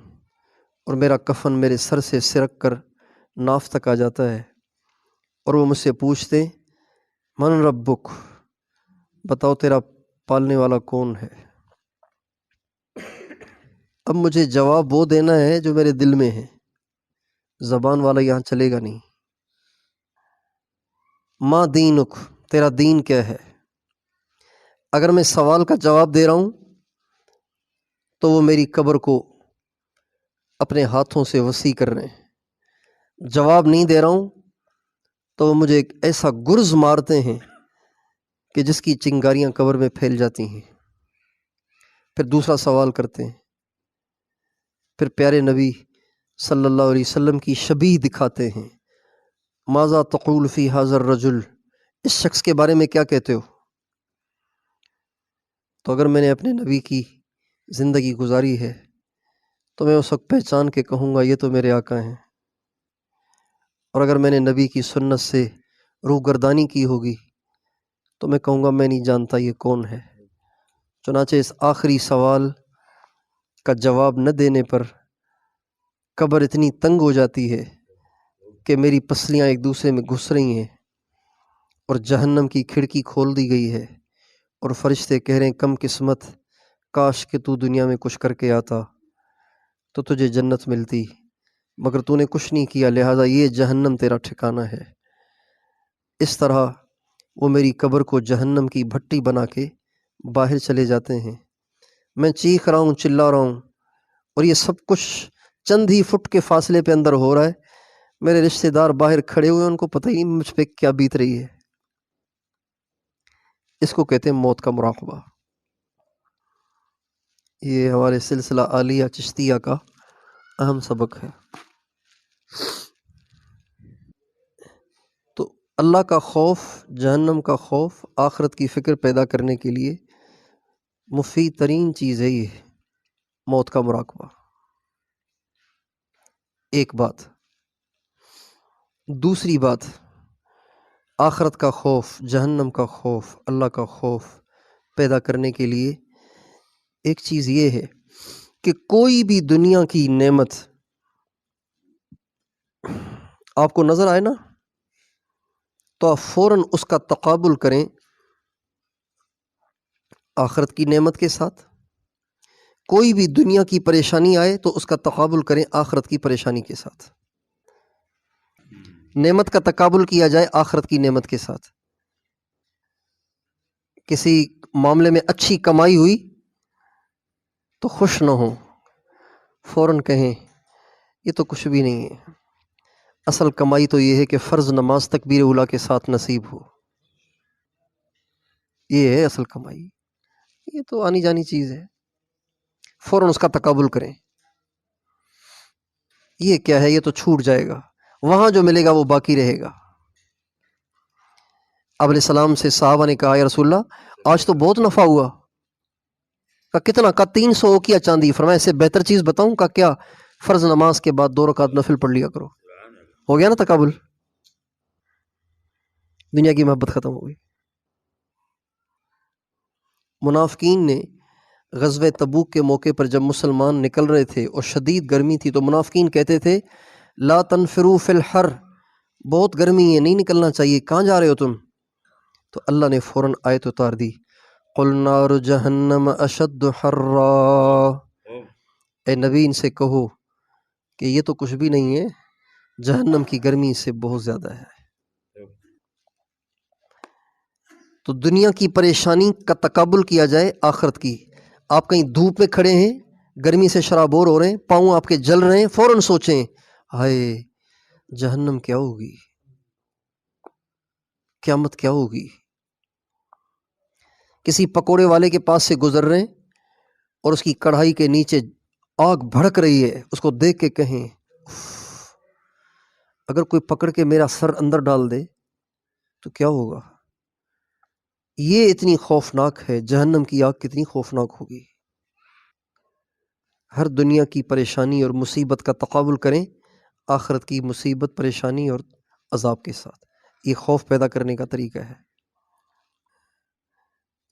اور میرا کفن میرے سر سے سرک کر ناف تک آ جاتا ہے، اور وہ مجھ سے پوچھتے من ربک، بتاؤ تیرا پالنے والا کون ہے؟ اب مجھے جواب وہ دینا ہے جو میرے دل میں ہے، زبان والا یہاں چلے گا نہیں۔ ما دینک، تیرا دین کیا ہے؟ اگر میں سوال کا جواب دے رہا ہوں تو وہ میری قبر کو اپنے ہاتھوں سے وسیع کر رہے ہیں، جواب نہیں دے رہا ہوں تو وہ مجھے ایک ایسا گرز مارتے ہیں کہ جس کی چنگاریاں قبر میں پھیل جاتی ہیں۔ پھر دوسرا سوال کرتے ہیں، پھر پیارے نبی صلی اللہ علیہ وسلم کی شبیہ دکھاتے ہیں، ماذا تقول فی ھذا الرجل، اس شخص کے بارے میں کیا کہتے ہو؟ تو اگر میں نے اپنے نبی کی زندگی گزاری ہے تو میں اس وقت پہچان کے کہوں گا یہ تو میرے آقا ہیں، اور اگر میں نے نبی کی سنت سے روگردانی کی ہوگی تو میں کہوں گا میں نہیں جانتا یہ کون ہے۔ چنانچہ اس آخری سوال کا جواب نہ دینے پر قبر اتنی تنگ ہو جاتی ہے کہ میری پسلیاں ایک دوسرے میں گھس رہی ہیں اور جہنم کی کھڑکی کھول دی گئی ہے، اور فرشتے کہہ رہے ہیں کم قسمت، کاش کہ تو دنیا میں کچھ کر کے آتا تو تجھے جنت ملتی، مگر تو نے کچھ نہیں کیا، لہٰذا یہ جہنم تیرا ٹھکانہ ہے۔ اس طرح وہ میری قبر کو جہنم کی بھٹی بنا کے باہر چلے جاتے ہیں۔ میں چیخ رہا ہوں، چلا رہا ہوں، اور یہ سب کچھ چند ہی فٹ کے فاصلے پہ اندر ہو رہا ہے۔ میرے رشتہ دار باہر کھڑے ہوئے، ان کو پتہ ہی نہیں مجھ پہ کیا بیت رہی ہے۔ اس کو کہتے ہیں موت کا مراقبہ۔ یہ ہمارے سلسلہ عالیہ چشتیہ کا اہم سبق ہے۔ تو اللہ کا خوف، جہنم کا خوف، آخرت کی فکر پیدا کرنے کے لیے مفید ترین چیز ہے یہ موت کا مراقبہ۔ ایک بات۔ دوسری بات، آخرت کا خوف، جہنم کا خوف، اللہ کا خوف پیدا کرنے کے لیے ایک چیز یہ ہے کہ کوئی بھی دنیا کی نعمت آپ کو نظر آئے نا تو آپ فوراً اس کا تقابل کریں آخرت کی نعمت کے ساتھ۔ کوئی بھی دنیا کی پریشانی آئے تو اس کا تقابل کریں آخرت کی پریشانی کے ساتھ۔ نعمت کا تقابل کیا جائے آخرت کی نعمت کے ساتھ۔ کسی معاملے میں اچھی کمائی ہوئی تو خوش نہ ہوں، فوراً کہیں یہ تو کچھ بھی نہیں ہے، اصل کمائی تو یہ ہے کہ فرض نماز تکبیر اولیٰ کے ساتھ نصیب ہو، یہ ہے اصل کمائی، یہ تو آنی جانی چیز ہے، فوراً اس کا تقابل کریں۔ یہ کیا ہے، یہ تو چھوٹ جائے گا، وہاں جو ملے گا وہ باقی رہے گا۔ آپ علیہ السلام سے صحابہ نے کہا یا رسول اللہ آج تو بہت نفع ہوا۔ کہا کتنا؟ کہا 300 کیا چاندی۔ فرمایا اس سے بہتر چیز بتاؤں؟ کہا کیا؟ فرض نماز کے بعد 2 رکعت نفل پڑھ لیا کرو۔ ہو گیا نا تقابل، دنیا کی محبت ختم ہو گئی۔ منافقین نے غزوہ تبوک کے موقع پر جب مسلمان نکل رہے تھے اور شدید گرمی تھی تو منافقین کہتے تھے لا تنفروا فی الحر، بہت گرمی ہے، نہیں نکلنا چاہیے، کہاں جا رہے ہو تم؟ تو اللہ نے فوراً آیت اتار دی قل نار جہنم اشد حرا، اے نبی ان سے کہو کہ یہ تو کچھ بھی نہیں ہے، جہنم کی گرمی سے بہت زیادہ ہے۔ تو دنیا کی پریشانی کا تقابل کیا جائے آخرت کی۔ آپ کہیں دھوپ میں کھڑے ہیں، گرمی سے شرابور ہو رہے ہیں، پاؤں آپ کے جل رہے ہیں، فوراً سوچیں ہائے جہنم کیا ہوگی، قیامت کیا ہوگی۔ کسی پکوڑے والے کے پاس سے گزر رہے ہیں اور اس کی کڑھائی کے نیچے آگ بھڑک رہی ہے، اس کو دیکھ کے کہیں اگر کوئی پکڑ کے میرا سر اندر ڈال دے تو کیا ہوگا۔ یہ اتنی خوفناک ہے، جہنم کی آگ کتنی خوفناک ہوگی۔ ہر دنیا کی پریشانی اور مصیبت کا تقابل کریں آخرت کی مصیبت، پریشانی اور عذاب کے ساتھ۔ یہ خوف پیدا کرنے کا طریقہ ہے۔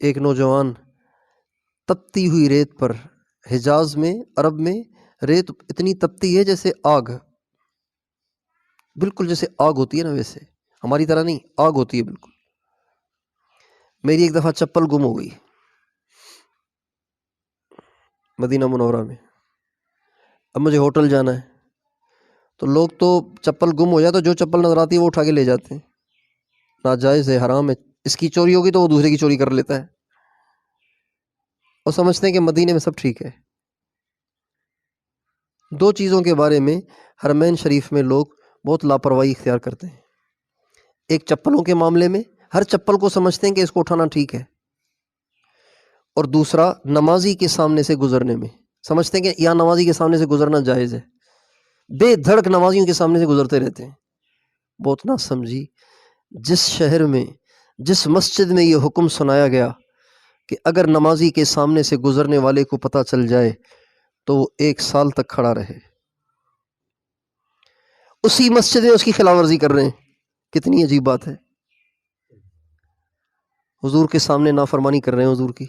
ایک نوجوان تپتی ہوئی ریت پر، حجاز میں، عرب میں ریت اتنی تپتی ہے جیسے آگ، بالکل جیسے آگ ہوتی ہے نا، ویسے ہماری طرح نہیں، آگ ہوتی ہے بالکل۔ میری ایک دفعہ چپل گم ہو گئی مدینہ منورہ میں۔ اب مجھے ہوٹل جانا ہے تو لوگ تو چپل گم ہو جائے تو جو چپل نظر آتی ہے وہ اٹھا کے لے جاتے ہیں، ناجائز ہے، حرام ہے، اس کی چوری ہوگی تو وہ دوسرے کی چوری کر لیتا ہے، اور سمجھتے ہیں کہ مدینے میں سب ٹھیک ہے۔ 2 چیزوں کے بارے میں حرمین شریف میں لوگ بہت لاپرواہی اختیار کرتے ہیں۔ ایک چپلوں کے معاملے میں ہر چپل کو سمجھتے ہیں کہ اس کو اٹھانا ٹھیک ہے، اور دوسرا نمازی کے سامنے سے گزرنے میں سمجھتے ہیں کہ یہاں نمازی کے سامنے سے گزرنا جائز ہے، بے دھڑک نمازیوں کے سامنے سے گزرتے رہتے ہیں۔ بہت نہ سمجھی، جس شہر میں، جس مسجد میں یہ حکم سنایا گیا کہ اگر نمازی کے سامنے سے گزرنے والے کو پتہ چل جائے تو وہ 1 سال تک کھڑا رہے، اسی مسجد میں اس کی خلاف ورزی کر رہے ہیں۔ کتنی عجیب بات ہے، حضور کے سامنے نافرمانی کر رہے ہیں حضور کی۔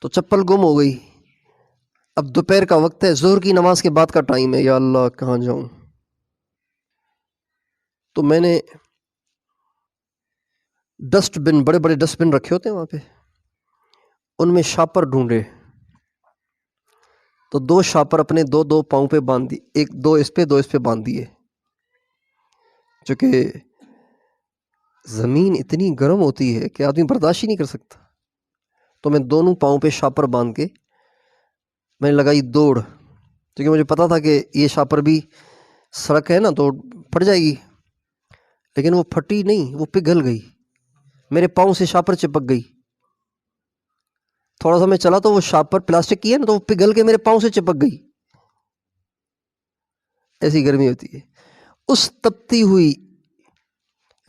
تو چپل گم ہو گئی، اب دوپہر کا وقت ہے، ظہر کی نماز کے بعد کا ٹائم ہے، یا اللہ کہاں جاؤں۔ تو میں نے ڈسٹ بن، بڑے بڑے ڈسٹ بن رکھے ہوتے ہیں وہاں پہ، ان میں شاپر ڈھونڈے تو 2 شاپر اپنے 2 پاؤں پہ باندھ دی، ایک 2 اس پہ 2 اس پہ باندھ دیے، چونکہ زمین اتنی گرم ہوتی ہے کہ آدمی برداشت ہی نہیں کر سکتا، تو میں دونوں پاؤں پہ شاپر باندھ کے میں نے لگائی دوڑ، کیونکہ مجھے پتا تھا کہ یہ شاپر بھی سڑک ہے نا تو پھٹ جائے گی، لیکن وہ پھٹی نہیں، وہ پگھل گئی، میرے پاؤں سے شاپر چپک گئی، تھوڑا سا میں چلا تو وہ شاپر پلاسٹک کی ہے نا تو وہ پگھل کے میرے پاؤں سے چپک گئی، ایسی گرمی ہوتی ہے۔ اس تپتی ہوئی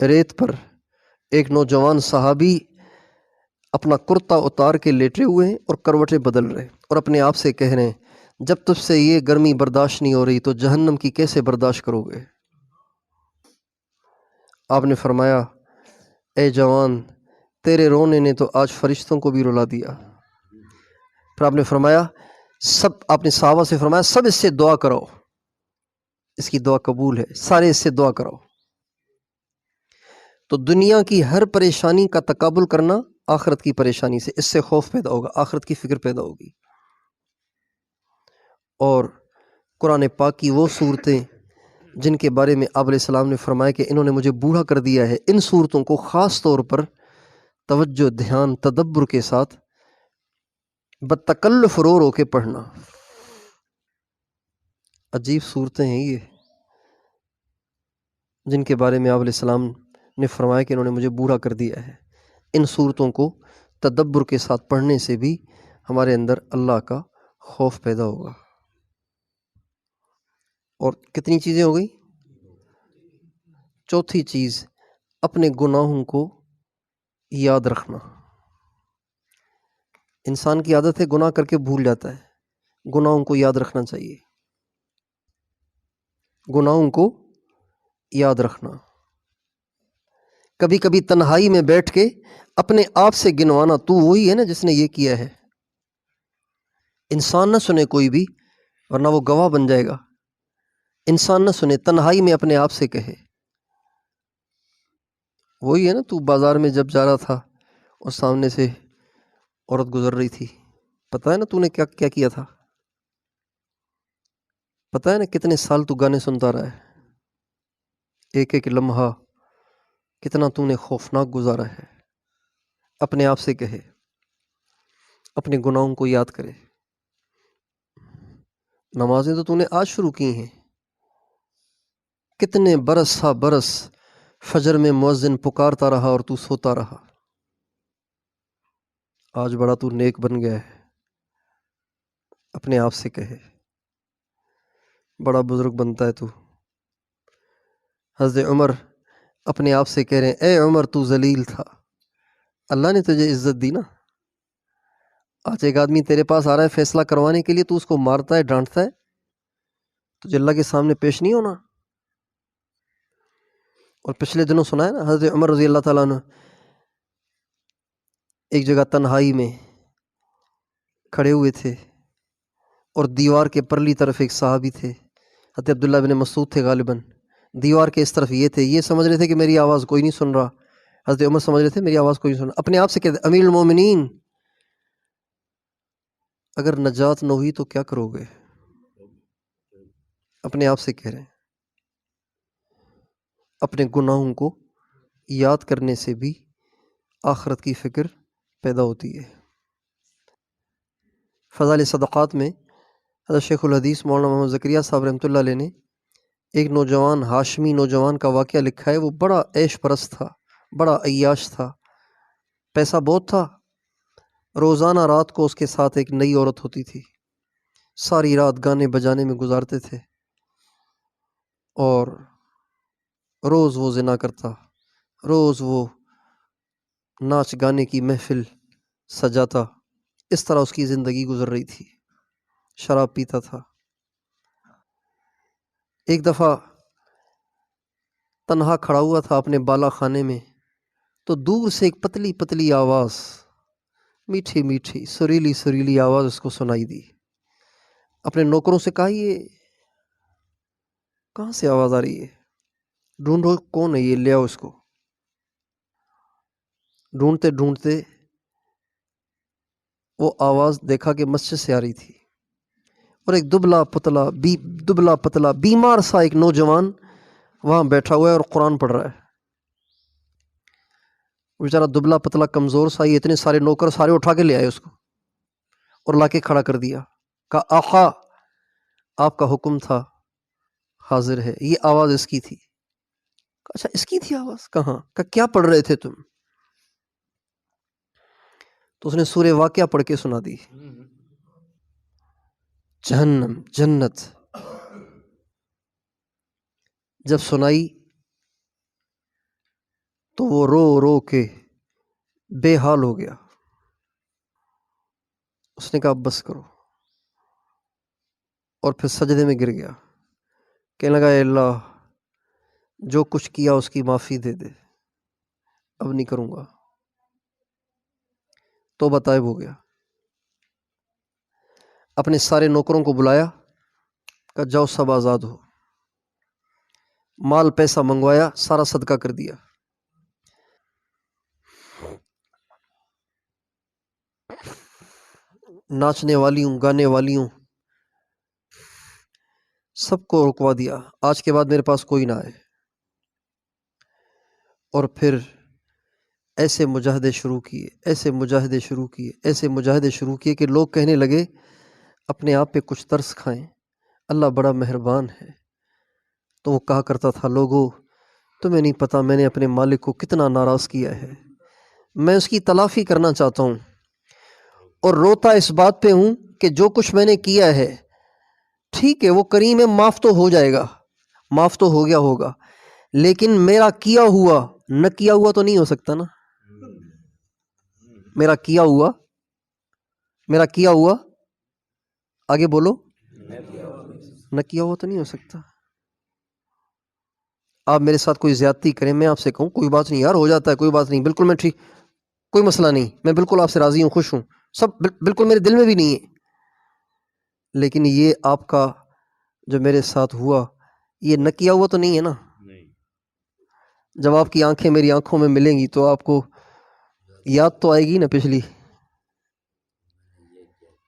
ریت پر ایک نوجوان صحابی اپنا کرتا اتار کے لیٹے ہوئے ہیں اور کروٹیں بدل رہے اور اپنے آپ سے کہہ رہے ہیں جب تجھ سے یہ گرمی برداشت نہیں ہو رہی تو جہنم کی کیسے برداشت کرو گے؟ آپ نے فرمایا اے جوان، تیرے رونے نے تو آج فرشتوں کو بھی رلا دیا۔ پھر آپ نے فرمایا آپ نے صحابہ سے فرمایا سب اس سے دعا کرو، اس کی دعا قبول ہے، سارے اس سے دعا کرو۔ تو دنیا کی ہر پریشانی کا تقابل کرنا آخرت کی پریشانی سے، اس سے خوف پیدا ہوگا، آخرت کی فکر پیدا ہوگی۔ اور قرآن پاک کی وہ صورتیں جن کے بارے میں آپ علیہ السلام نے فرمایا کہ انہوں نے مجھے بوڑھا کر دیا ہے، ان صورتوں کو خاص طور پر توجہ، دھیان، تدبر کے ساتھ بتکلف رو رو کے پڑھنا۔ عجیب صورتیں ہیں یہ جن کے بارے میں آپ علیہ السلام نے فرمایا کہ انہوں نے مجھے بوڑھا کر دیا ہے، ان صورتوں کو تدبر کے ساتھ پڑھنے سے بھی ہمارے اندر اللہ کا خوف پیدا ہوگا۔ اور کتنی چیزیں ہو گئی؟ چوتھی چیز، اپنے گناہوں کو یاد رکھنا۔ انسان کی عادت ہے گناہ کر کے بھول جاتا ہے، گناہوں کو یاد رکھنا چاہیے، گناہوں کو یاد رکھنا۔ کبھی کبھی تنہائی میں بیٹھ کے اپنے آپ سے گنوانا، تو وہی ہے نا جس نے یہ کیا ہے، انسان نہ سنے کوئی بھی ورنہ وہ گواہ بن جائے گا، انسان نہ سنے، تنہائی میں اپنے آپ سے کہے وہی ہے نا، تو بازار میں جب جا رہا تھا اور سامنے سے عورت گزر رہی تھی، پتہ ہے نا تو نے کیا کیا کیا تھا، پتہ ہے نا کتنے سال تو گانے سنتا رہا ہے، ایک ایک لمحہ کتنا تو نے خوفناک گزارا ہے۔ اپنے آپ سے کہے، اپنے گناہوں کو یاد کرے۔ نمازیں تو نے آج شروع کی ہیں، کتنے برس ہا برس فجر میں مؤذن پکارتا رہا اور تو سوتا رہا، آج بڑا تو نیک بن گیا ہے، اپنے آپ سے کہے، بڑا بزرگ بنتا ہے تو۔ حضرت عمر اپنے آپ سے کہہ رہے ہیں اے عمر تو ذلیل تھا، اللہ نے تجھے عزت دی نا، آج ایک آدمی تیرے پاس آ رہا ہے فیصلہ کروانے کے لیے، تو اس کو مارتا ہے، ڈانٹتا ہے، تجھے اللہ کے سامنے پیش نہیں ہونا۔ اور پچھلے دنوں سنا ہے نا حضرت عمر رضی اللہ تعالیٰ عنہ ایک جگہ تنہائی میں کھڑے ہوئے تھے اور دیوار کے پرلی طرف ایک صحابی تھے، حضرت عبداللہ بن مسعود تھے غالباً، دیوار کے اس طرف یہ تھے، یہ سمجھ رہے تھے کہ میری آواز کوئی نہیں سن رہا، حضرت عمر سمجھ رہے تھے میری آواز کوئی نہیں سن رہا، اپنے آپ سے کہتے امیر المومنین اگر نجات نہ ہوئی تو کیا کرو گے؟ اپنے آپ سے کہہ رہے ہیں۔ اپنے گناہوں کو یاد کرنے سے بھی آخرت کی فکر پیدا ہوتی ہے۔ فضائل صدقات میں حضرت شیخ الحدیث مولانا محمد زکریا صاحب رحمۃ اللہ علیہ نے ایک نوجوان، ہاشمی نوجوان کا واقعہ لکھا ہے، وہ بڑا عیش پرست تھا، بڑا عیاش تھا، پیسہ بہت تھا، روزانہ رات کو اس کے ساتھ ایک نئی عورت ہوتی تھی، ساری رات گانے بجانے میں گزارتے تھے اور روز وہ زنا کرتا، روز وہ ناچ گانے کی محفل سجاتا، اس طرح اس کی زندگی گزر رہی تھی، شراب پیتا تھا۔ ایک دفعہ تنہا کھڑا ہوا تھا اپنے بالا خانے میں، تو دور سے ایک پتلی پتلی آواز، میٹھی میٹھی سریلی سریلی آواز اس کو سنائی دی۔ اپنے نوکروں سے کہا یہ کہاں سے آواز آ رہی ہے، ڈھونڈو کون ہے یہ، لے آؤ اس کو۔ ڈھونڈتے ڈھونڈتے وہ آواز دیکھا کہ مسجد سے آ رہی تھی، اور ایک دبلا پتلا بیمار سا ایک نوجوان وہاں بیٹھا ہوا ہے اور قرآن پڑھ رہا ہے۔ وہ بیچارہ دبلا پتلا کمزور سا، یہ اتنے سارے نوکر سارے اٹھا کے لے آئے اس کو اور لا کے کھڑا کر دیا، کہا آقا آپ کا حکم تھا، حاضر ہے۔ یہ آواز اس کی تھی۔ اچھا اس کی تھی آواز؟ کہاں؟ کہ کیا پڑھ رہے تھے تم؟ تو اس نے سورہ واقعہ پڑھ کے سنا دی، جہنم جنت جب سنائی تو وہ رو رو کے بے حال ہو گیا۔ اس نے کہا بس کرو، اور پھر سجدے میں گر گیا، کہنے لگا اے اللہ جو کچھ کیا اس کی معافی دے دے، اب نہیں کروں گا۔ توبہ طائب ہو گیا، اپنے سارے نوکروں کو بلایا، کہا جاؤ سب آزاد ہو، مال پیسہ منگوایا، سارا صدقہ کر دیا۔ ناچنے والیوں گانے والیوں سب کو رکوا دیا، آج کے بعد میرے پاس کوئی نہ آئے۔ اور پھر ایسے مجاہدے شروع کیے کہ لوگ کہنے لگے اپنے آپ پہ کچھ ترس کھائیں، اللہ بڑا مہربان ہے۔ تو وہ کہا کرتا تھا لوگو تمہیں نہیں پتہ میں نے اپنے مالک کو کتنا ناراض کیا ہے، میں اس کی تلافی کرنا چاہتا ہوں، اور روتا اس بات پہ ہوں کہ جو کچھ میں نے کیا ہے ٹھیک ہے وہ کریم ہے، معاف تو ہو جائے گا، معاف تو ہو گیا ہوگا، لیکن میرا کیا ہوا نہ کیا ہوا تو نہیں ہو سکتا نا۔ میرا کیا ہوا آگے بولو، نہ کیا ہوا تو نہیں ہو سکتا۔ آپ میرے ساتھ کوئی زیادتی کریں، میں آپ سے کہوں کوئی بات نہیں یار، ہو جاتا ہے، کوئی بات نہیں، بالکل میں ٹھیک، کوئی مسئلہ نہیں، میں بالکل آپ سے راضی ہوں، خوش ہوں، سب بالکل میرے دل میں بھی نہیں ہے، لیکن یہ آپ کا جو میرے ساتھ ہوا یہ نہ کیا ہوا تو نہیں ہے نا۔ جب آپ کی آنکھیں میری آنکھوں میں ملیں گی تو آپ کو یاد تو آئے گی نا پچھلی،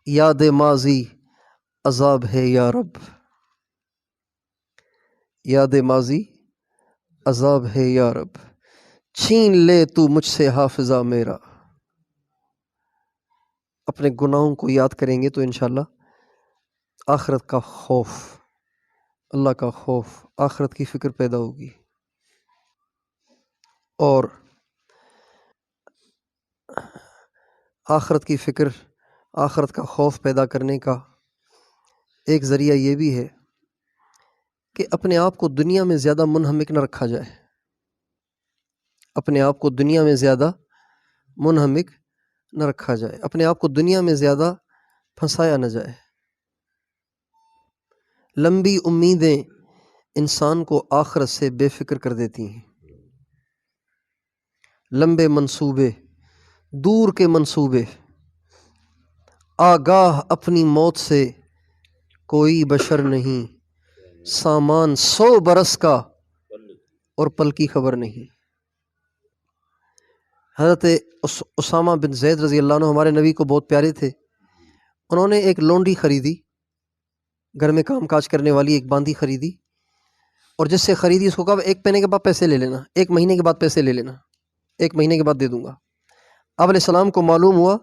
یاد ماضی عذاب ہے یا رب، یاد ماضی عذاب ہے یا رب، چھین لے تو مجھ سے حافظہ میرا۔ اپنے گناہوں کو یاد کریں گے تو انشاءاللہ آخرت کا خوف، اللہ کا خوف، آخرت کی فکر پیدا ہوگی۔ اور آخرت کی فکر، آخرت کا خوف پیدا کرنے کا ایک ذریعہ یہ بھی ہے کہ اپنے آپ کو دنیا میں زیادہ منہمک نہ رکھا جائے، اپنے آپ کو دنیا میں زیادہ منہمک نہ رکھا جائے، اپنے آپ کو دنیا میں زیادہ پھنسایا نہ جائے۔ لمبی امیدیں انسان کو آخرت سے بے فکر کر دیتی ہیں، لمبے منصوبے، دور کے منصوبے، آگاہ اپنی موت سے کوئی بشر نہیں، سامان 100 برس کا اور پل کی خبر نہیں۔ حضرت اسامہ بن زید رضی اللہ عنہ ہمارے نبی کو بہت پیارے تھے، انہوں نے ایک لونڈی خریدی، گھر میں کام کاج کرنے والی ایک باندھی خریدی، اور جس سے خریدی اس کو کہا ایک مہینے کے بعد پیسے لے لینا، ایک مہینے کے بعد پیسے لے لینا، ایک مہینے کے بعد دے دوں گا۔ آپ علیہ السلام کو معلوم ہوا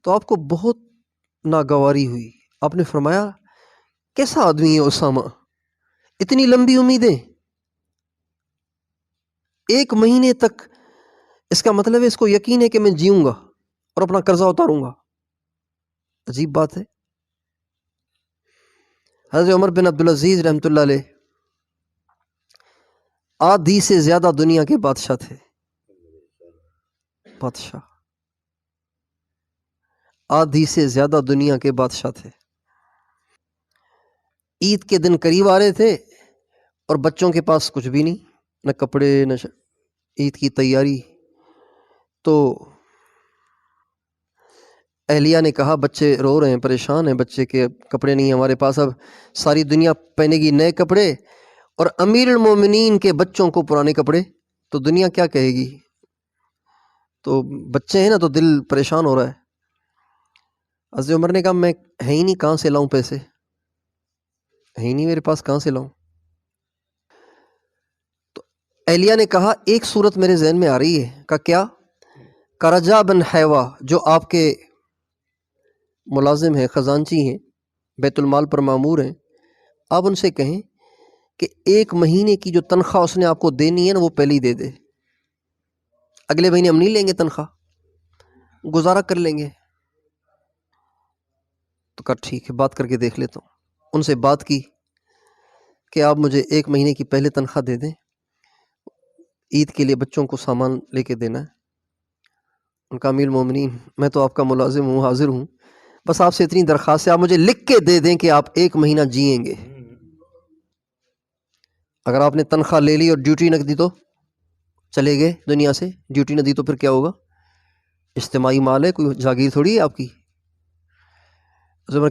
تو آپ کو بہت ناگواری ہوئی، آپ نے فرمایا کیسا آدمی ہے اسامہ، اتنی لمبی امیدیں، ایک مہینے تک، اس کا مطلب ہے اس کو یقین ہے کہ میں جیوں گا اور اپنا قرضہ اتاروں گا۔ عجیب بات ہے۔ حضرت عمر بن عبدالعزیز رحمۃ اللہ علیہ آدھی سے زیادہ دنیا کے بادشاہ تھے، بادشاہ، آدھی سے زیادہ دنیا کے بادشاہ تھے۔ عید کے دن قریب آ رہے تھے اور بچوں کے پاس کچھ بھی نہیں، نہ کپڑے نہ عید کی تیاری۔ تو اہلیہ نے کہا بچے رو رہے ہیں، پریشان ہیں بچے کے، کپڑے نہیں ہمارے پاس، اب ساری دنیا پہنے گی نئے کپڑے اور امیر المومنین کے بچوں کو پرانے کپڑے، تو دنیا کیا کہے گی؟ تو بچے ہیں نا تو دل پریشان ہو رہا ہے۔ حضرت عمر نے کہا میں ہے ہی نہیں، کہاں سے لاؤں پیسے، ہے ہی نہیں میرے پاس، کہاں سے لاؤں؟ تو اہلیہ نے کہا ایک صورت میرے ذہن میں آ رہی ہے۔ کہا کیا؟ کرجا بن حیوہ جو آپ کے ملازم ہیں، خزانچی ہیں، بیت المال پر مامور ہیں، آپ ان سے کہیں کہ 1 مہینے کی جو تنخواہ اس نے آپ کو دینی ہے نا وہ پہلے ہی دے دے، اگلے مہینے ہم نہیں لیں گے تنخواہ، گزارا کر لیں گے۔ تو کہا ٹھیک ہے، بات کر کے دیکھ لیتا ہوں۔ ان سے بات کی کہ آپ مجھے 1 مہینے کی پہلے تنخواہ دے دیں، عید کے لیے بچوں کو سامان لے کے دینا ہے۔ ان کا امیر المومنین میں تو آپ کا ملازم ہوں، حاضر ہوں، بس آپ سے اتنی درخواست ہے آپ مجھے لکھ کے دے دیں کہ آپ 1 مہینہ جئیں گے۔ اگر آپ نے تنخواہ لے لی اور ڈیوٹی نہ دی تو چلے گئے دنیا سے، ڈیوٹی نہ دی تو پھر کیا ہوگا؟ اجتماعی مال ہے، کوئی جاگیر تھوڑی ہے آپ کی۔ حضرت عمر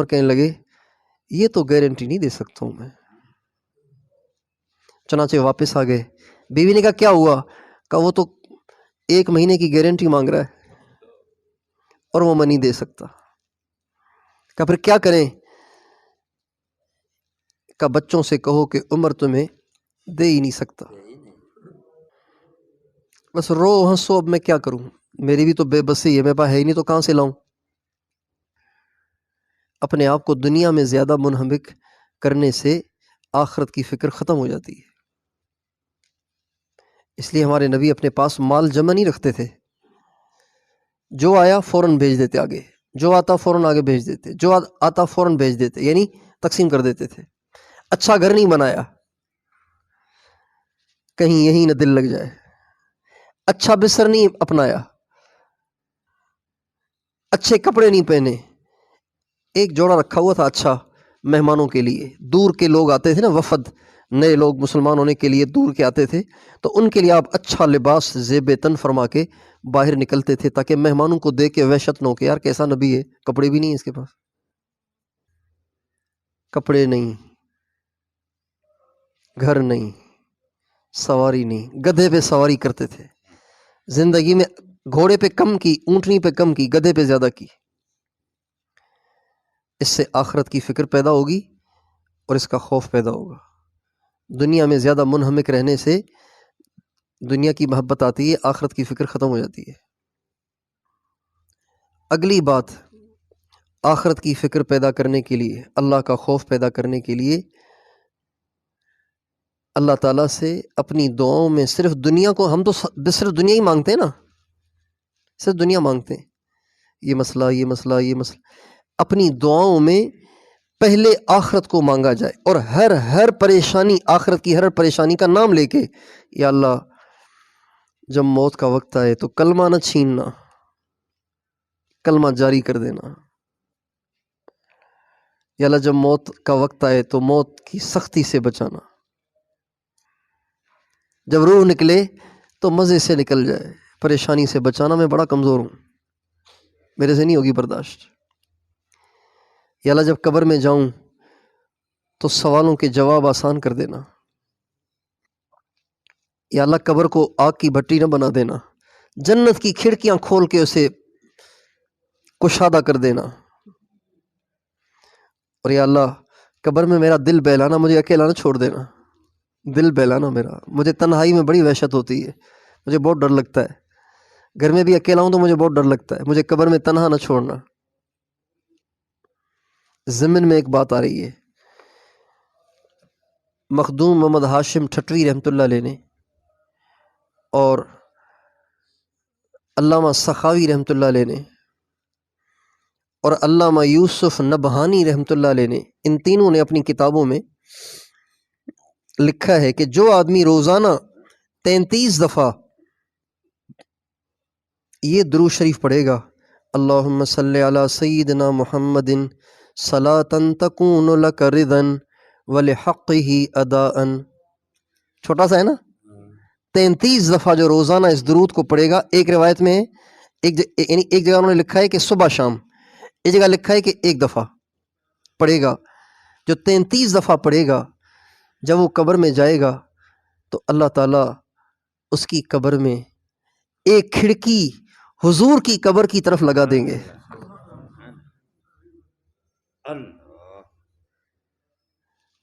کہنے لگے یہ تو گارنٹی نہیں دے سکتا ہوں میں۔ چنانچہ واپس آ گئے۔ بیوی نے کہا کیا ہوا؟ کہا وہ تو 1 مہینے کی گارنٹی مانگ رہا ہے اور وہ میں نہیں دے سکتا۔ کہا پھر کیا کریں؟ کہا بچوں سے کہو کہ عمر تمہیں دے ہی نہیں سکتا، بس رو ہنسو، اب میں کیا کروں، میری بھی تو بے بسی ہے، میرے پاس ہے ہی نہیں تو کہاں سے لاؤں؟ اپنے آپ کو دنیا میں زیادہ منہمک کرنے سے آخرت کی فکر ختم ہو جاتی ہے۔ اس لیے ہمارے نبی اپنے پاس مال جمع نہیں رکھتے تھے، جو آیا فوراً بھیج دیتے آگے، جو آتا فوراً آگے بھیج دیتے، جو آتا فوراً بھیج دیتے، یعنی تقسیم کر دیتے تھے۔ اچھا گھر نہیں بنایا کہیں یہیں نہ دل لگ جائے، اچھا بستر نہیں اپنایا، اچھے کپڑے نہیں پہنے، ایک جوڑا رکھا ہوا تھا اچھا مہمانوں کے لیے، دور کے لوگ آتے تھے نا، وفد نئے لوگ مسلمان ہونے کے لیے دور کے آتے تھے، تو ان کے لیے آپ اچھا لباس زیب تن فرما کے باہر نکلتے تھے تاکہ مہمانوں کو دیکھ کے وحشت نہ ہو کہ یار کیسا نبی ہے، کپڑے بھی نہیں ہیں اس کے پاس، کپڑے نہیں، گھر نہیں، سواری نہیں، گدھے پہ سواری کرتے تھے، زندگی میں گھوڑے پہ کم کی، اونٹنی پہ کم کی، گدھے پہ زیادہ کی۔ اس سے آخرت کی فکر پیدا ہوگی اور اس کا خوف پیدا ہوگا۔ دنیا میں زیادہ منہمک رہنے سے دنیا کی محبت آتی ہے، آخرت کی فکر ختم ہو جاتی ہے۔ اگلی بات، آخرت کی فکر پیدا کرنے کے لیے، اللہ کا خوف پیدا کرنے کے لیے اللہ تعالیٰ سے اپنی دعاؤں میں صرف دنیا کو، ہم تو صرف دنیا ہی مانگتے ہیں نا، صرف دنیا مانگتے ہیں، یہ مسئلہ، یہ مسئلہ، یہ مسئلہ، اپنی دعاؤں میں پہلے آخرت کو مانگا جائے، اور ہر پریشانی، آخرت کی ہر پریشانی کا نام لے کے، یا اللہ جب موت کا وقت آئے تو کلمہ نہ چھیننا، کلمہ جاری کر دینا، یا اللہ جب موت کا وقت آئے تو موت کی سختی سے بچانا، جب روح نکلے تو مزے سے نکل جائے، پریشانی سے بچانا، میں بڑا کمزور ہوں، میرے سے نہیں ہوگی برداشت، یا اللہ جب قبر میں جاؤں تو سوالوں کے جواب آسان کر دینا، یا اللہ قبر کو آگ کی بھٹی نہ بنا دینا، جنت کی کھڑکیاں کھول کے اسے کشادہ کر دینا، اور یا اللہ قبر میں میرا دل بہلانا، مجھے اکیلا نہ چھوڑ دینا، دل بہلانا میرا، مجھے تنہائی میں بڑی وحشت ہوتی ہے، مجھے بہت ڈر لگتا ہے، گھر میں بھی اکیلا ہوں تو مجھے بہت ڈر لگتا ہے، مجھے قبر میں تنہا نہ چھوڑنا۔ ضمن میں ایک بات آ رہی ہے، مخدوم محمد ہاشم ٹھٹوی رحمۃ اللہ علیہ نے اور علامہ سخاوی رحمۃ اللہ علیہ نے اور علامہ یوسف نبہانی رحمۃ اللہ علیہ نے، ان تینوں نے اپنی کتابوں میں لکھا ہے کہ جو آدمی روزانہ 33 دفعہ یہ درود شریف پڑھے گا، اللہم صلی علی سیدنا محمد صلاۃ تکون لک رضا ولحقہ اداء، چھوٹا سا ہے نا، 33 دفعہ جو روزانہ اس درود کو پڑھے گا، ایک روایت میں ایک جگہ انہوں نے لکھا ہے کہ صبح شام، ایک جگہ لکھا ہے کہ ایک دفعہ پڑھے گا، جو 33 دفعہ پڑھے گا، جب وہ قبر میں جائے گا تو اللہ تعالیٰ اس کی قبر میں ایک کھڑکی حضور کی قبر کی طرف لگا دیں گے.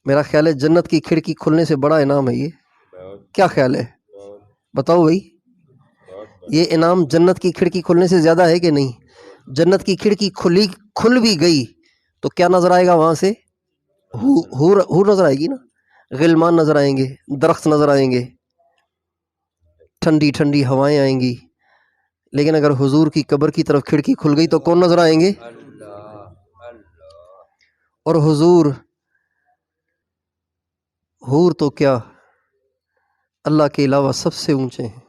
میرا خیال ہے جنت کی کھڑکی کھلنے سے بڑا انعام ہے یہ. کیا خیال ہے؟ بتاؤ بھائی، یہ انعام جنت کی کھڑکی کھلنے سے زیادہ ہے کہ نہیں؟ جنت کی کھڑکی کھل بھی گئی تو کیا نظر آئے گا وہاں سے؟ حور نظر آئے گی نا، غلمان نظر آئیں گے، درخت نظر آئیں گے، ٹھنڈی ٹھنڈی ہوائیں آئیں گی. لیکن اگر حضور کی قبر کی طرف کھڑکی کھل گئی تو کون نظر آئیں گے؟ اور حور تو کیا اللہ کے علاوہ سب سے اونچے ہیں.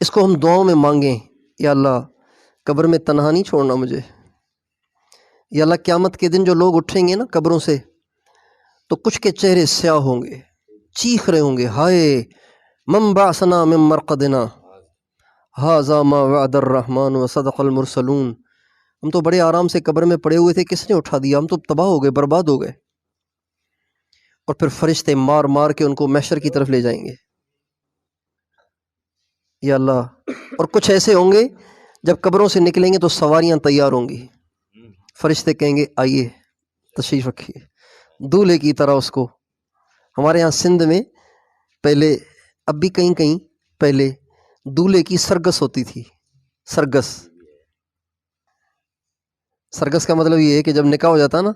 اس کو ہم دعاؤں میں مانگیں، یا اللہ قبر میں تنہا نہیں چھوڑنا مجھے. یا اللہ قیامت کے دن جو لوگ اٹھیں گے نا قبروں سے، تو کچھ کے چہرے سیاہ ہوں گے، چیخ رہے ہوں گے، ہائے من بعثنا من مرقدنا ھذا ما وعد الرحمن وصدق المرسلون. ہم تو بڑے آرام سے قبر میں پڑے ہوئے تھے، کس نے اٹھا دیا؟ ہم تو تباہ ہو گئے، برباد ہو گئے. اور پھر فرشتے مار مار کے ان کو محشر کی طرف لے جائیں گے. یا اللہ. اور کچھ ایسے ہوں گے جب قبروں سے نکلیں گے تو سواریاں تیار ہوں گی، فرشتے کہیں گے آئیے تشریف رکھیے، دولہے کی طرح اس کو. ہمارے ہاں سندھ میں پہلے، اب بھی کہیں کہیں پہلے دولہے کی سرگس ہوتی تھی. سرگس کا مطلب یہ ہے کہ جب نکاح ہو جاتا نا،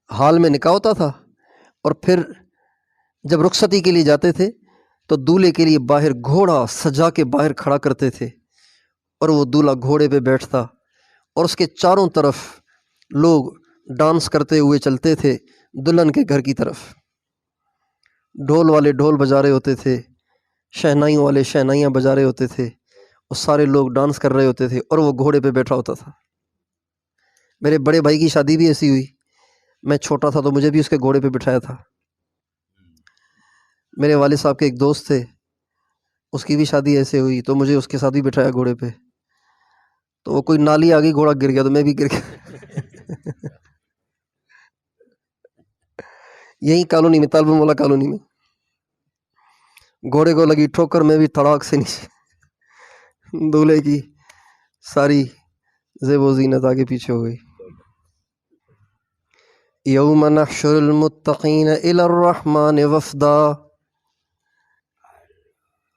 حال میں نکاح ہوتا تھا، اور پھر جب رخصتی کے لیے جاتے تھے تو دولہے کے لیے باہر گھوڑا سجا کے باہر کھڑا کرتے تھے، اور وہ دولہا گھوڑے پہ بیٹھتا اور اس کے چاروں طرف لوگ ڈانس کرتے ہوئے چلتے تھے دلہن کے گھر کی طرف. ڈھول والے ڈھول بجا رہے ہوتے تھے، شہنائیوں والے شہنائیاں بجا رہے ہوتے تھے، اور سارے لوگ ڈانس کر رہے ہوتے تھے، اور وہ گھوڑے پہ بیٹھا ہوتا تھا. میرے بڑے بھائی کی شادی بھی ایسی ہوئی، میں چھوٹا تھا تو مجھے بھی اس کے گھوڑے پہ بٹھایا تھا. میرے والد صاحب کے ایک دوست تھے، اس کی بھی شادی ایسے ہوئی تو مجھے اس کے ساتھ بھی بٹھایا گھوڑے پہ. تو وہ کوئی نالی آ گئی، گھوڑا گر گیا تو میں بھی گر گیا. یہی کالونی میں، طالب مولا کالونی میں، گھوڑے کو لگی ٹھوکر، میں بھی تڑاک سے نیچے. دولہے کی ساری زیب و زینت آگے پیچھے ہو گئی. یوم نحشر المتقین الی الرحمن وفدا.